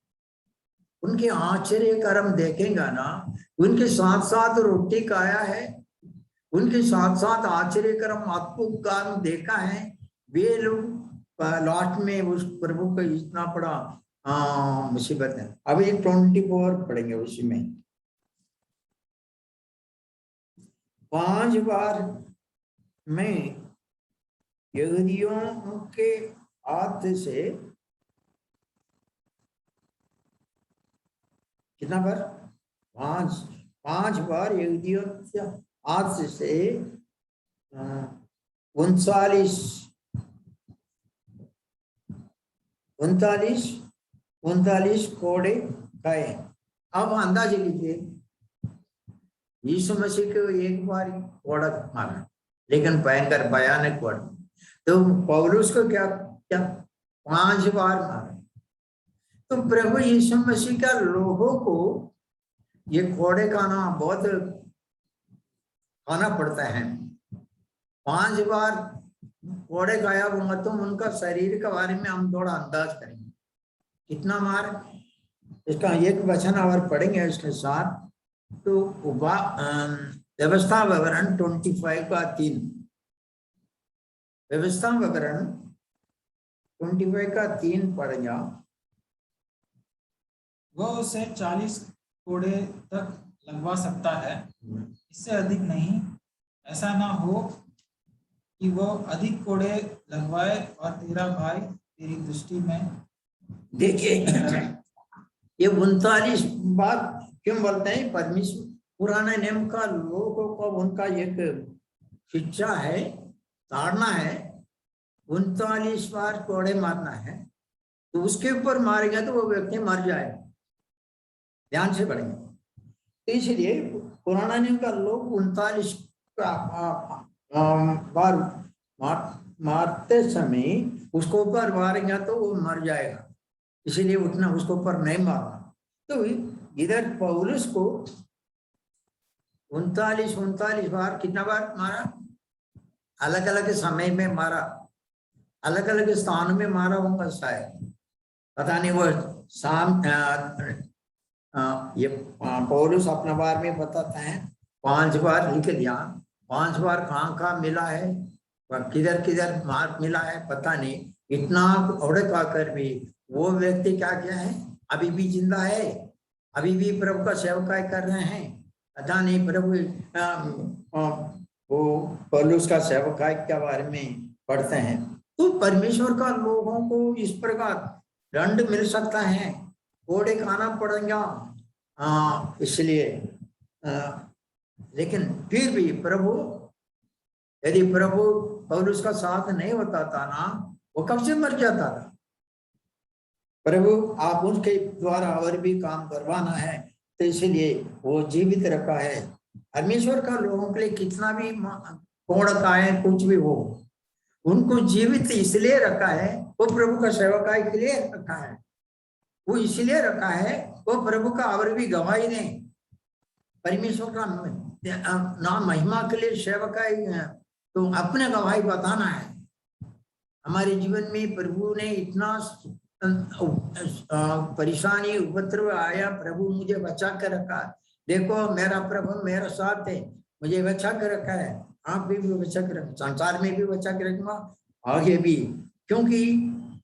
उनके आश्चर्य कर्म देखेगा ना, उनके साथ साथ रोटी खाया है, उनके साथ साथ आश्चर्य कर्म अद्भुत काम देखा है। वे लोग लास्ट में उस प्रभु का इतना बड़ा मुसीबत है। अभी 24 पढ़ेंगे, उसी में 5 बार मैं यहूदियों के हाथ से, कितना बार, 5 बार यहूदियों के हाथ से 39 कोड़े खाए। अब अंदाज लीजिए, यीशु मसीह को एक बार कोड़ा मारा, लेकिन भयंकर भयानक कोड़ा। तो पौलुस को क्या 5 बार मारा। तो प्रभु यीशु मसीह का लोगों को ये कोड़े खाना बहुत खाना पड़ता है। 5 बार कोड़े गायब होंगे तो उनका शरीर के बारे में हम थोड़ा अंदाज करेंगे कितना मार। इसका एक वचन और पढ़ेंगे इसके साथ। तो व्यवस्था विवरण 25 का 3, व्यवस्था विवरण 25 का 3 पढ़ जाओ। वह उसे 40 कोड़े तक लगवा सकता है, इससे अधिक नहीं। ऐसा ना हो कि वो अधिक कोड़े लगवाए और तेरा भाई तेरी दृष्टि में। देखिए ये 39 बात क्यों बोलते हैं, परमेश्वर पुराने नियम का लोगों को उनका एक शिक्षा है, ताड़ना है, 39 बार कोड़े मारना है। तो उसके ऊपर मारेगा तो वो व्यक्ति मर जाएगा। ध्यान से पढ़ेंगे। तो इसलिए पुराना नियम का लोग 39 बार मारते समय उसको ऊपर मारेगा तो वो मर जाएगा, इसीलिए उतना उसको ऊपर नहीं मारना। तो इधर पौलुस को 39 बार कितना बार मारा, अलग अलग समय में मारा, अलग अलग स्थान में मारा होगा शायद, पता नहीं। वो शाम ये पौलुस अपने बारे में बताता है 5 बार लिख दिया, 5 बार कहाँ कहाँ मिला है, किधर किधर मार मिला है पता नहीं। इतना औड़क आकर भी वो व्यक्ति क्या क्या है, अभी भी जिंदा है, अभी भी प्रभु का सेवकाई कर रहे हैं। पता नहीं प्रभु वो पौलुस का सेवकाई के बारे में पढ़ते हैं। तो परमेश्वर का लोगों को इस प्रकार दंड मिल सकता है, कोड़े खाना पड़ेगा, इसलिए लेकिन फिर भी प्रभु, यदि प्रभु पौलुस का साथ नहीं होता था ना, वो कब से मर जाता था। प्रभु आप उनके द्वारा और भी काम करवाना है, तो इसलिए वो जीवित रखा है। परमेश्वर का लोगों के लिए कितना भी कोड़ खाए कुछ भी हो, उनको जीवित इसलिए रखा है, वो प्रभु का सेवकाई के लिए रखा है, वो इसलिए रखा है वो प्रभु का और भी गवाही दें, परमेश्वर का नाम महिमा के लिए सेवकाई तो अपने गवाही बताना है। हमारे जीवन में प्रभु ने इतना परेशानी उपद्रव आया, प्रभु मुझे बचा कर रखा। देखो मेरा प्रभु मेरा साथ है, मुझे बचा कर रखा है, आप भी बचा कर रखा, संसार में भी बचा कर रखूंगा आगे भी, क्योंकि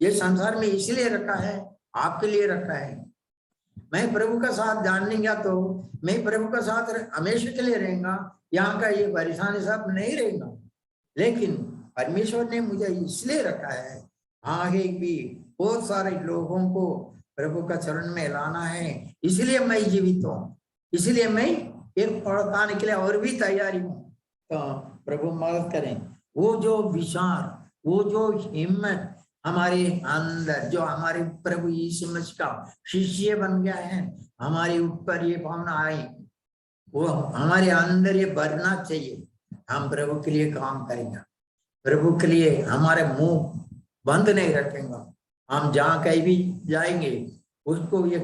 ये संसार में इसलिए रखा है, आपके लिए रखा है। मैं प्रभु का साथ जान लेंगे तो मैं प्रभु का साथ हमेशा के लिए रहेगा, यहाँ का ये परेशानी सब नहीं रहेगा। लेकिन परमेश्वर ने मुझे इसलिए रखा है, आगे भी बहुत सारे लोगों को प्रभु का चरण में लाना है, इसलिए मैं जीवित हूँ, इसलिए मैं एक पड़ताने के लिए और भी तैयारी हूँ। तो प्रभु मदद करें। वो जो विचार, वो जो हिम्मत हमारे अंदर, जो हमारे प्रभु यीशु मसीह का शिष्य बन गया है, हमारे ऊपर ये भावना आई, वो हमारे अंदर ये भरना चाहिए। हम प्रभु के लिए काम करेंगे, प्रभु के लिए हमारे मुंह बंद नहीं रखेंगे। हम जहाँ कहीं भी जाएंगे उसको ये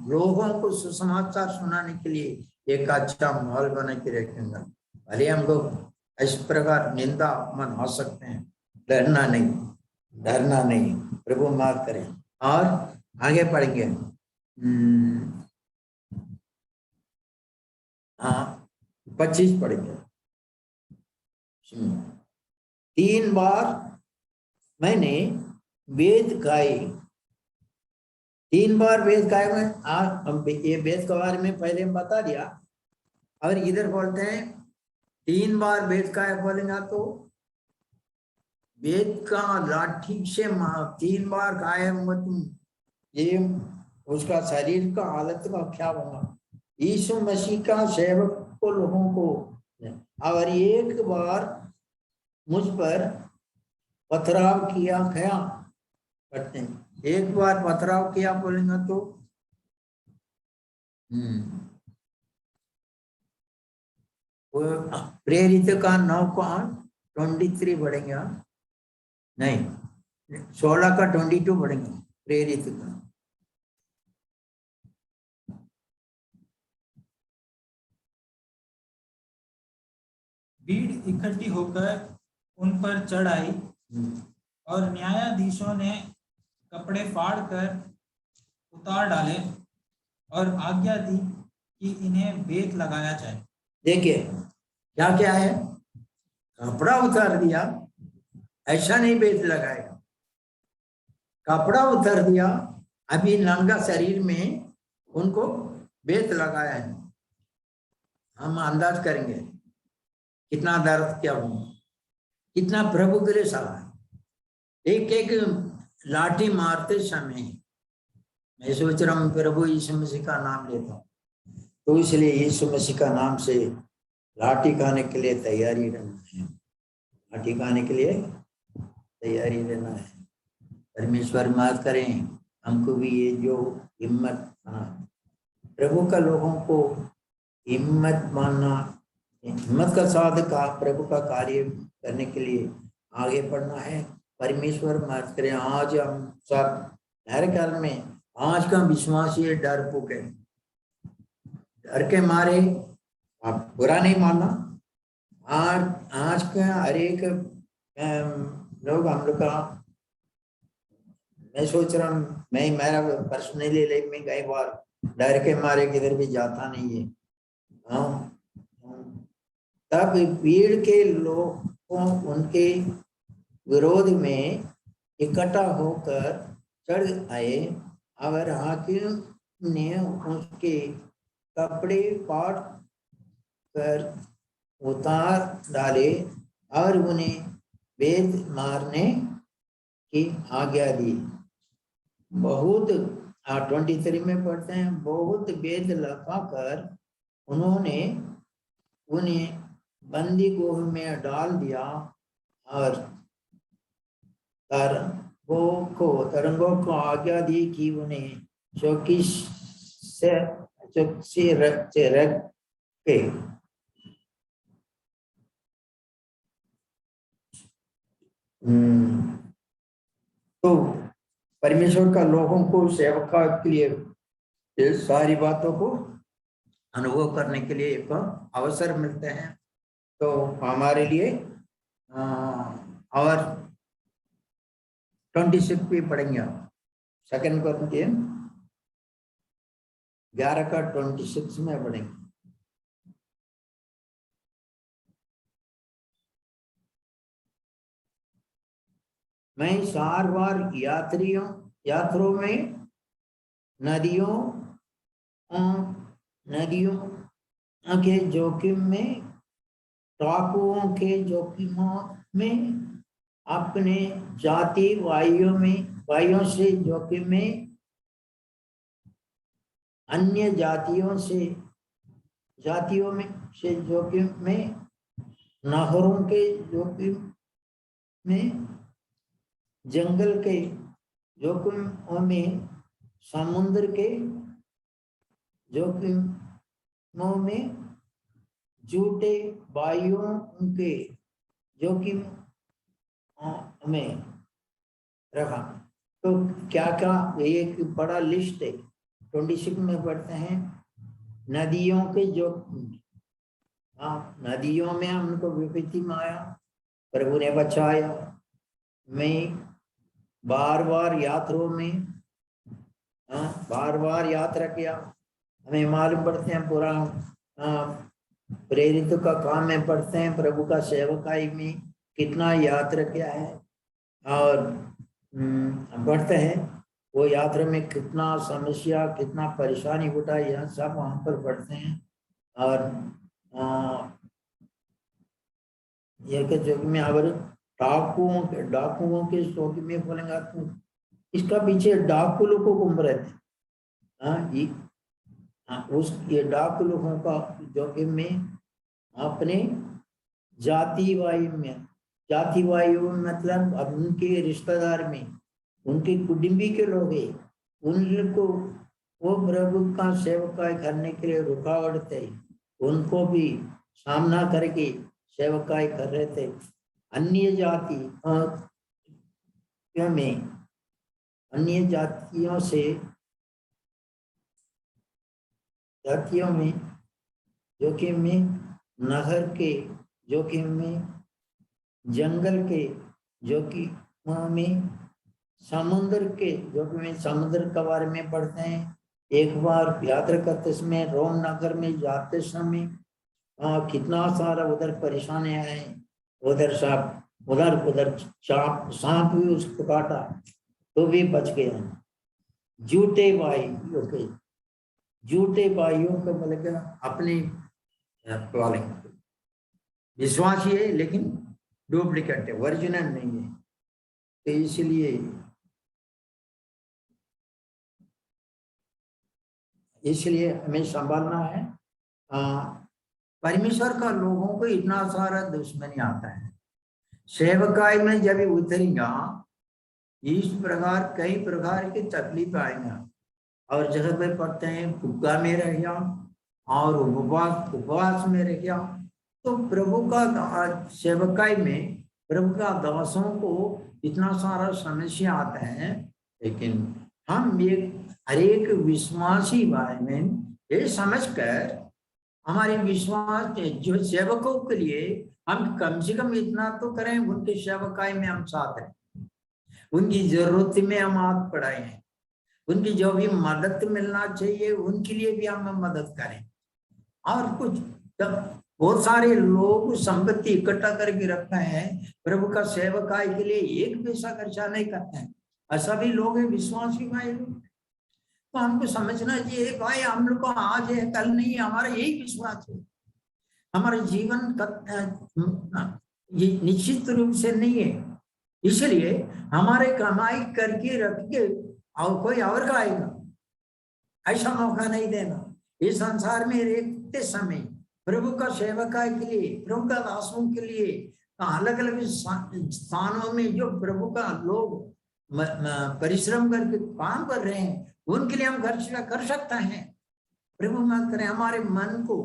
लोगों को सुसमाचार सुनाने के लिए एक अच्छा माहौल बना के रखेंगे। भले हम लोग इस प्रकार निंदा अपमान हो सकते हैं, डरना नहीं, डरना नहीं, प्रभु माफ करें। और आगे पढ़ेंगे। हाँ 25 पढ़ेंगे। 3 बार मैंने वेद गाए, 3 बार वेद गाए में, ये वेद के बारे में पहले हम बता दिया। और इधर बोलते हैं 3 बार वेद गाए बोलेंगे तो वेद का लाठी से 3 बार गाए होंगे तुम, ये उसका शरीर का हालत का क्या होगा। यीशु मसीह का सेवक को लोगों को, और एक बार मुझ पर पथराव किया गया करते हैं, एक बार पथराव किया बोलेंगे तो वो प्रेरित का 9 का 23 बढ़ेंगे, नहीं 16 का 22 बढ़ेंगे प्रेरित का। भीड़ इकट्ठी होकर उन पर चढ़ आई और न्यायाधीशों ने कपड़े फाड़कर उतार डाले और आज्ञा दी कि इन्हें बेत लगाया जाए। देखिए क्या क्या है, कपड़ा उतार दिया, ऐसा नहीं बेत लगाएगा, कपड़ा उतार दिया, अभी नंगा शरीर में उनको बेत लगाया है। हम अंदाज करेंगे कितना दर्द क्या हो, कितना प्रभु के लिए सहा। एक एक लाठी मारते समय मैं सोच रहा हूं प्रभु यीशु मसीह का नाम लेता हूं, तो इसलिए यीशु मसीह का नाम से लाठी खाने के लिए तैयारी रहना है, लाठी खाने के लिए तैयारी रहना है। परमेश्वर मदद करें हमको भी ये जो हिम्मत, प्रभु का लोगों को हिम्मत मानना, हिम्मत का साथ का प्रभु का कार्य करने के लिए आगे बढ़ना है। परमेश्वर मदद करें। आज हम सब हर घर में आज का विश्वास ये डरपोक है, डर के मारे आप बुरा नहीं मानना। आज का हर एक लोग हम लोग का, मैं सोच रहा हूँ मैं मेरा पर्सनली लाइफ में कई बार डर के मारे किधर भी जाता नहीं है। हाँ, तब भीड़ के लोगों उनके विरोध में इकट्ठा होकर चढ़ आए और हाकिम ने उसके कपड़े फाड़ कर उतार डाले और उन्हें बेत मारने की आज्ञा दी। बहुत 23 में पढ़ते हैं, बहुत बेत लगाकर उन्होंने उन्हें बंदी गोह में डाल दिया और तरंगों को आज्ञा दी कि उन्हें चौकी से रख के तो परमेश्वर का लोगों को सेवका के लिए ये सारी बातों को अनुभव करने के लिए एक अवसर मिलते हैं। तो हमारे लिए और 26 भी पढ़ेंगे, 2 Corinthians 11 का 26 में पढ़ेंगे। मैं सारवार यात्रों में नदियों के जोखिम में, टापुओं के जोखिमों में, अपने वायुओं से जोखिम में, अन्य जातियों में से जोखिम में, नहरों के जोखिम में, जंगल के जोखिमों में, समुद्र के जोखिमों में, झूठे भाइयों के जोखिम में रखा। तो क्या क्या, एक बड़ा लिस्ट है। 26 में पढ़ते हैं नदियों के जोखिम, नदियों में हमको विपत्ति में आया, प्रभु ने बचाया। मैं बार बार यात्रा किया। हमें मालूम पड़ते हैं पूरा प्रेरित का काम में पढ़ते हैं, प्रभु का सेवकाई में कितना यात्रा किया है, और बढ़ते हैं वो यात्रा में कितना समस्या, कितना परेशानी उठाई, यह सब वहां पर पढ़ते हैं। और यह के जोग में अगर डाकुओं के शोक में बोलेंगे तो इसका पीछे डाकू लोगों को घूम रहे थे। ये डाकू लोगों का जोखिम में अपने जाति वायु मतलब अब उनके रिश्तेदार में, उनके कुटुंबी के लोग हैं, उनको वो प्रभु का सेवकाई करने के लिए रुकावट थे, उनको भी सामना करके सेवकाई कर रहे थे। अन्य जातियों में जोखिम में, नहर के जोखिम में, जंगल के जो कि में, समुद्र के जो कि समुद्र के बारे में पढ़ते हैं। एक बार यात्रा करते समय रोम नगर में जाते समय कितना सारा उधर परेशानी आए, उधर सांप, उधर सांप भी उसको काटा तो भी बच गया। झूठे भाइयों को बोलेगा अपने वाले विश्वासी है लेकिन डुप्लीकेट है, ओरिजिनल नहीं है। तो इसलिए हमें संभालना है। परमेश्वर का लोगों को इतना सारा दुश्मनी आता है, सेवकाई में जब उतरेगा इस प्रकार कई प्रकार की तकलीफ आएगा। और जगह पे पढ़ते हैं भूखा में रह गया और उपवास में रह गया। तो प्रभु का सेवकाई में प्रभु का दासों को इतना सारा समस्या आता है, लेकिन हम हर एक विश्वासी भाई में ये समझकर हमारे विश्वास जो सेवकों के लिए हम कम से कम इतना तो करें, उनके सेवकाई में हम साथ रहें, उनकी जरूरत में हम हाथ बढ़ाएं, उनकी जो भी मदद मिलना चाहिए उनके लिए भी हम मदद करें। और कुछ बहुत सारे लोग संपत्ति इकट्ठा करके रखते हैं, प्रभु का सेवकाई के लिए एक पैसा खर्चा नहीं करते हैं। ऐसा भी लोग हैं विश्वासी भाई लोग। तो हमको समझना चाहिए भाई, हम लोग को आज है कल नहीं, हमारा यही विश्वास है। हमारा जीवन ये निश्चित रूप से नहीं है, इसलिए हमारे कमाई करके रख के और कोई और खाएगा, ऐसा मौका नहीं देना। इस संसार में रहते समय प्रभु का सेवकाई के लिए, प्रभु का दासों के लिए अलग अलग स्थानों में जो प्रभु का लोग परिश्रम करके काम कर रहे हैं, उनके लिए हम खर्च कर सकते हैं। प्रभु मत करें हमारे मन को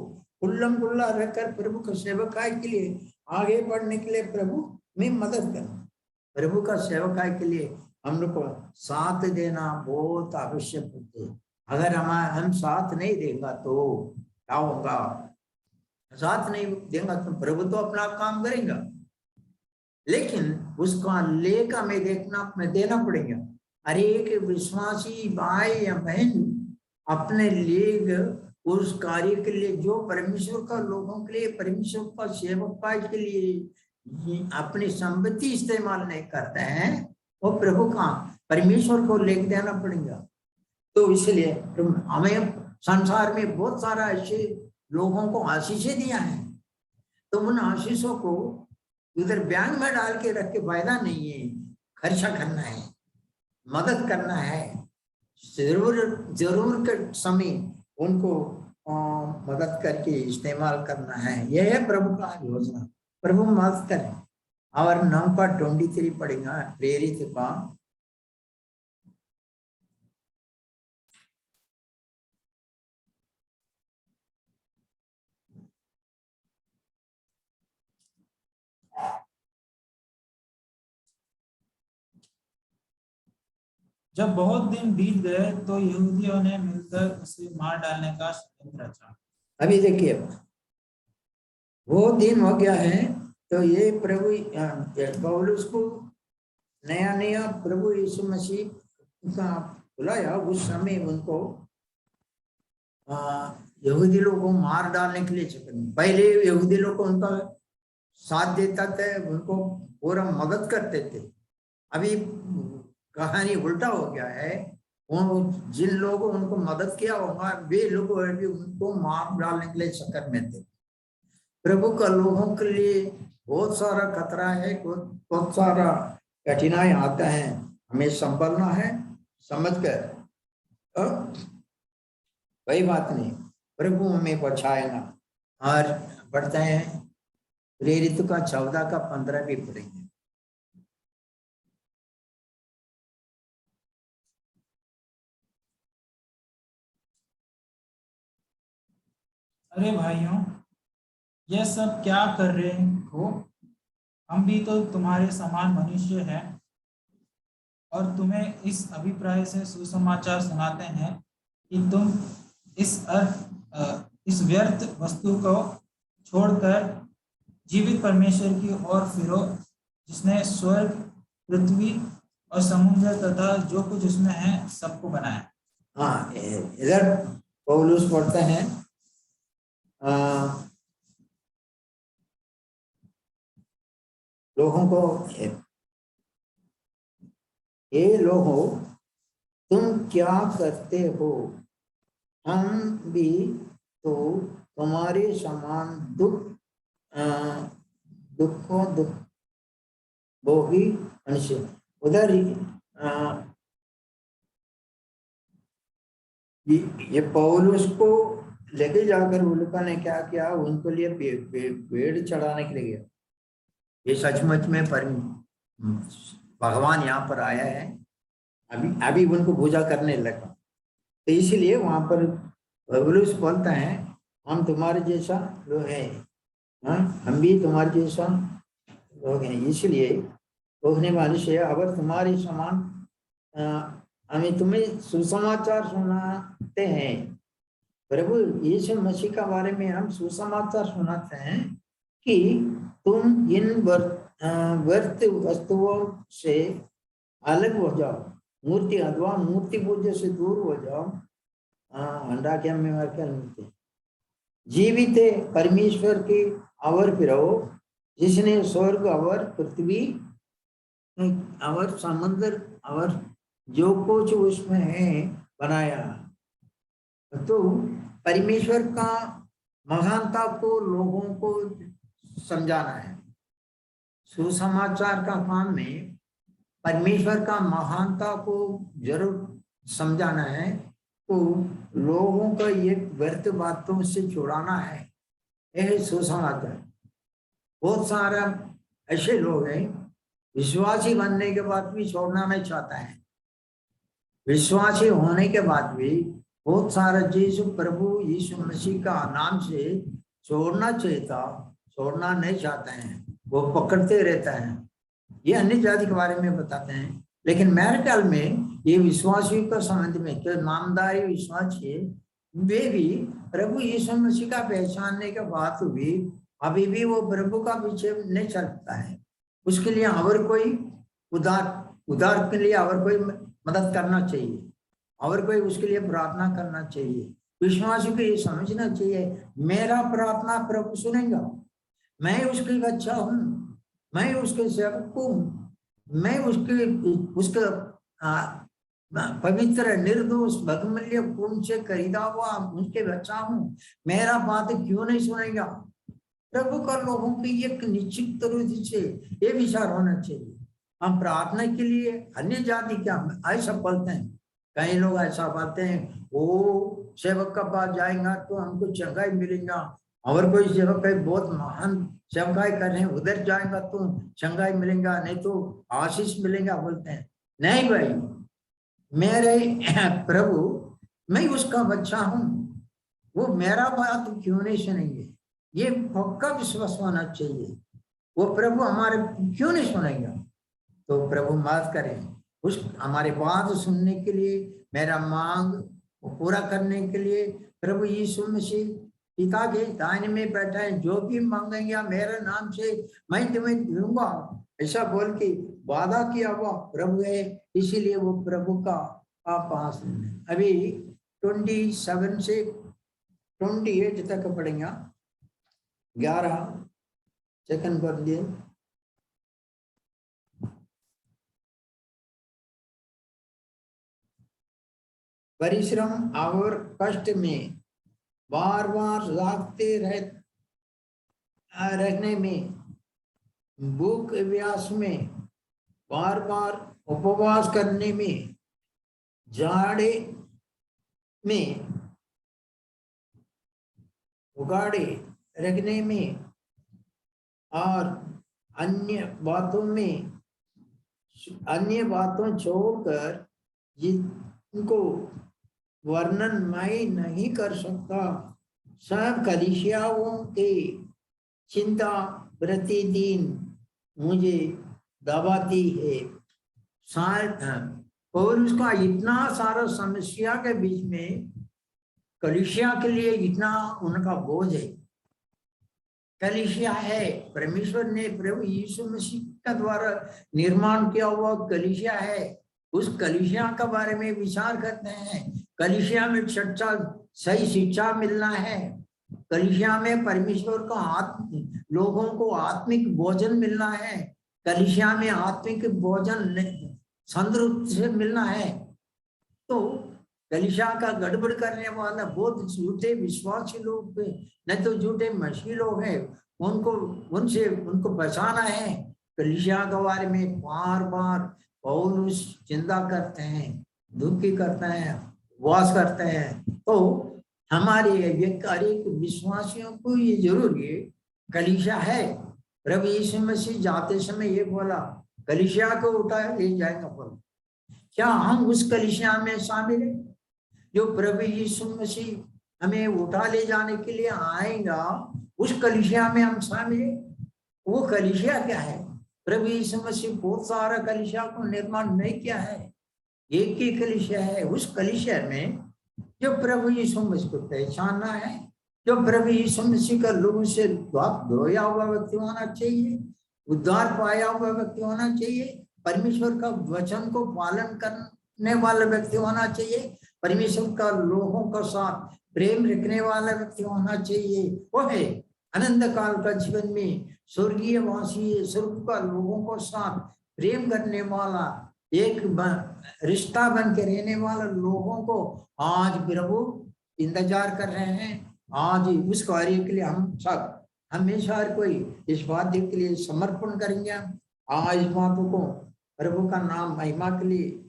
खुल्लम खुल्ला रखकर प्रभु का सेवकाई के लिए आगे बढ़ने के लिए प्रभु में मदद करना। प्रभु का सेवकाई के लिए हम लोग को साथ देना बहुत आवश्यक होते है। अगर हम साथ नहीं देगा तो क्या होगा? साथ नहीं देगा तो प्रभु तो अपना काम करेगा, लेकिन उसका लेख हमें देना पड़ेगा। हर एक विश्वासी भाई या बहन अपने लिए उस कार्य के लिए जो परमेश्वर का लोगों के लिए, परमेश्वर का सेवकाई के लिए अपनी संपत्ति इस्तेमाल नहीं करते हैं, वो प्रभु का परमेश्वर को लेकर देना पड़ेगा। तो इसलिए हमें संसार में बहुत सारा ऐसे लोगों को आशीषें दिया है, तो उन आशीषों को उधर बैंक में डाल के रख के फायदा नहीं है। खर्चा करना है, मदद करना है, जरूर के समय उनको मदद करके इस्तेमाल करना है। यह है प्रभु का योजना। प्रभु मदद करें। और नंबर 23 पढ़ेगा प्रेरित का। जब बहुत दिन बीत गए तो यहूदियों ने मिलकर उसे मार डालने का षड्यंत्र रचा। अभी देखिए वो दिन हो गया है, तो ये प्रभु पौलुस को नया प्रभु यीशु मसीह का बुलाया। उस समय उनको यहूदी लोगों को मार डालने के लिए चक्कर। पहले यहूदी लोग उनका साथ देता थे, उनको पूरा मदद करते थे। अभी कहानी उल्टा हो गया है। जिन लोगों उनको मदद किया होगा वे लोग भी उनको मार डालने के लिए चक्कर में थे। प्रभु का लोगों के लिए बहुत सारा खतरा है, बहुत सारा कठिनाई आता है। हमें संभलना है, समझकर कोई बात नहीं, प्रभु हमें बचाएगा। और पढ़ते हैं प्रेरित का 14 का 15 भी पढ़ेंगे। अरे भाइयों, यह सब क्या कर रहे हो? हम भी तो तुम्हारे समान मनुष्य हैं और तुम्हें इस अभिप्राय से सुसमाचार सुनाते हैं कि तुम इस व्यर्थ वस्तु को छोड़कर जीवित परमेश्वर की ओर फिरो जिसने स्वर्ग, पृथ्वी और समुद्र तथा जो कुछ उसमें है सबको बनाया। हाँ, इधर पौलुस पढ़ते हैं, लोगों को, ये लोगों तुम क्या करते हो, हम भी तो तुम्हारे समान दुख भोगी मनुष्य। उधर ये पौलुस को लेके जाकर उल्का ने क्या किया, उनको लिए पेड़ चढ़ाने के लिए गया। ये सचमुच में भगवान यहाँ पर आया है, अभी उनको पूजा करने लगा। तो इसीलिए वहां पर पौलुस बोलता है, हम तुम्हारे जैसा लोग हैं, हाँ, हम भी तुम्हारे जैसा लोग हैं, इसलिए रोकने वाले से अगर तुम्हारे समान हमें तुम्हें सुसमाचार सुनाते हैं। प्रभु यीशु मसीह का बारे में हम सुसमाचार सुनाते हैं कि तुम इन व्यर्थ वस्तुओं से अलग हो जाओ, मूर्ति अथवा मूर्ति पूजा से दूर हो जाओ। अंडाक्या में वाक्य जीवित परमेश्वर के अवर फिरो, जिसने स्वर्ग और पृथ्वी और समुद्र और जो कुछ उसमें है बनाया। तो परमेश्वर का महानता को लोगों को समझाना है। सुसमाचार का काम में परमेश्वर का महानता को जरूर समझाना है, तो लोगों को ये व्यर्थ बातों से छुड़ाना है। यह सुसमाचार। बहुत सारा ऐसे लोग हैं, विश्वासी बनने के बाद भी छोड़ना नहीं चाहता है, विश्वासी होने के बाद भी बहुत सारा चीज प्रभु यीशु मसीह का नाम से छोड़ना चाहिए था, छोड़ना नहीं चाहते हैं, वो पकड़ते रहता है। ये अन्य जाति के बारे में बताते हैं, लेकिन मेरे ख्याल में ये विश्वासियों का संबंध में जो नामधारी विश्वासी है, वे भी प्रभु यीशु मसीह का पहचानने के बाद भी अभी भी वो प्रभु का पीछे नहीं चलता है। उसके लिए और कोई उधार के लिए और कोई मदद करना चाहिए, और कोई उसके लिए प्रार्थना करना चाहिए। विश्वासी को ये समझना चाहिए, मेरा प्रार्थना प्रभु सुनेगा, मैं उसकी बच्चा हूँ, मैं उसके सेवक हूँ, मैं उसके पवित्र निर्दोष बहुमूल्य खून से खरीदा हुआ उसके बच्चा हूँ, मेरा बात क्यों नहीं सुनेगा। प्रभु का लोगों की एक निश्चित रूप से ये विचार होना चाहिए। हम प्रार्थना के लिए अन्य जाति क्या ऐसा बोलते हैं, कई लोग ऐसा बोलते हैं, वो सेवक का पास जाएगा तो हमको चंगाई मिलेगा, और कोई सेवक है बहुत महान चंगाई कर रहे हैं, उधर जाएगा तो चंगाई मिलेगा, नहीं तो आशीष मिलेगा बोलते हैं। नहीं भाई, मेरे प्रभु, मैं उसका बच्चा हूँ, वो मेरा बात क्यों नहीं सुनेंगे, ये पक्का विश्वास होना चाहिए। वो प्रभु हमारे क्यों नहीं सुनेगा। तो प्रभु माफ करें, उस हमारे बात सुनने के लिए, मेरा मांग वो पूरा करने के लिए प्रभु यीशु मसीह पिता के दाहिने में बैठा है, जो भी मांगेंगे मेरे नाम से मैं तुम्हें दूंगा, ऐसा बोल के वादा किया हुआ प्रभु है। इसीलिए वो प्रभु का पास अभी 27 से 28 तक पढ़ेंगे, 11 सेकंड कर दिए। परिश्रम और कष्ट में बार बार जागते रहने में, भूख व्यास में बार बार उपवास करने में, जाड़े में उगाड़े रखने में और अन्य बातों छोड़कर जिनको वर्णन मैं नहीं कर सकता, सब कलीसियाओं के चिंता प्रतिदिन मुझे दबाती है। और उसका इतना सारा समस्या के बीच में कलीसिया के लिए इतना उनका बोझ है, कलीसिया है, परमेश्वर ने प्रभु यीशु मसीह का द्वारा निर्माण किया हुआ कलीसिया है। उस कलीसिया के बारे में विचार करते हैं। कलीसिया में सच्चा सही शिक्षा मिलना है। कलीसिया में परमेश्वर का लोगों को आत्मिक भोजन मिलना है। कलीसिया में आत्मिक भोजन संतृप्त से मिलना है। तो कलीसिया का गड़बड़ करने वाला बहुत झूठे विश्वासी लोग, नहीं तो झूठे मसीही लोग हैं, उनको बचाना है। कलीसिया के बारे में बार बार पौलुस चिंता करते हैं, दुखी करते हैं, उपवास करते हैं। तो हमारे एक विश्वासियों को ये जरूरी है, कलीसिया है। प्रभु यीशु मसीह जाते समय ये बोला, कलीसिया को उठा ले जाएगा। बोला क्या हम उस कलीसिया में शामिल हैं जो प्रभु यीशु मसीह हमें उठा ले जाने के लिए आएगा? उस कलीसिया में हम शामिल हैं। वो कलीसिया क्या है? प्रभु यीशु मसीह बहुत सारा कलीसिया को निर्माण नहीं किया है, एक ही कलीसिया है। उस कलीसिया में जो प्रभु यीशु मसीह को पहचानना है, जो प्रभु यीशु मसीह का लोगों से धोया हुआ व्यक्ति होना चाहिए, उद्धार पाया हुआ व्यक्ति होना चाहिए, परमेश्वर का वचन को पालन करने वाला व्यक्ति होना चाहिए, परमेश्वर का लोगों का साथ प्रेम रखने वाला व्यक्ति होना चाहिए। वो है अनंत काल का जीवन में स्वर्गीय वासी, स्वर्ग का लोगों को साथ प्रेम करने वाला, एक रिश्ता बन के रहने वाला लोगों को आज प्रभु इंतजार कर रहे हैं। आज उस कार्य के लिए हम सब हमेशा हर कोई इस बात के लिए समर्पण करेंगे। आज इस बातों को प्रभु का नाम महिमा के लिए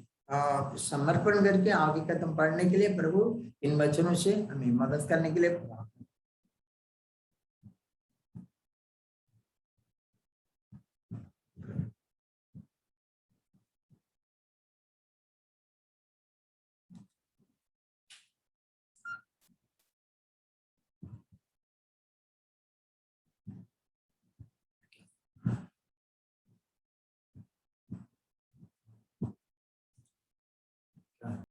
समर्पण करके आगे कदम बढ़ने के लिए प्रभु इन वचनों से हमें मदद करने के लिए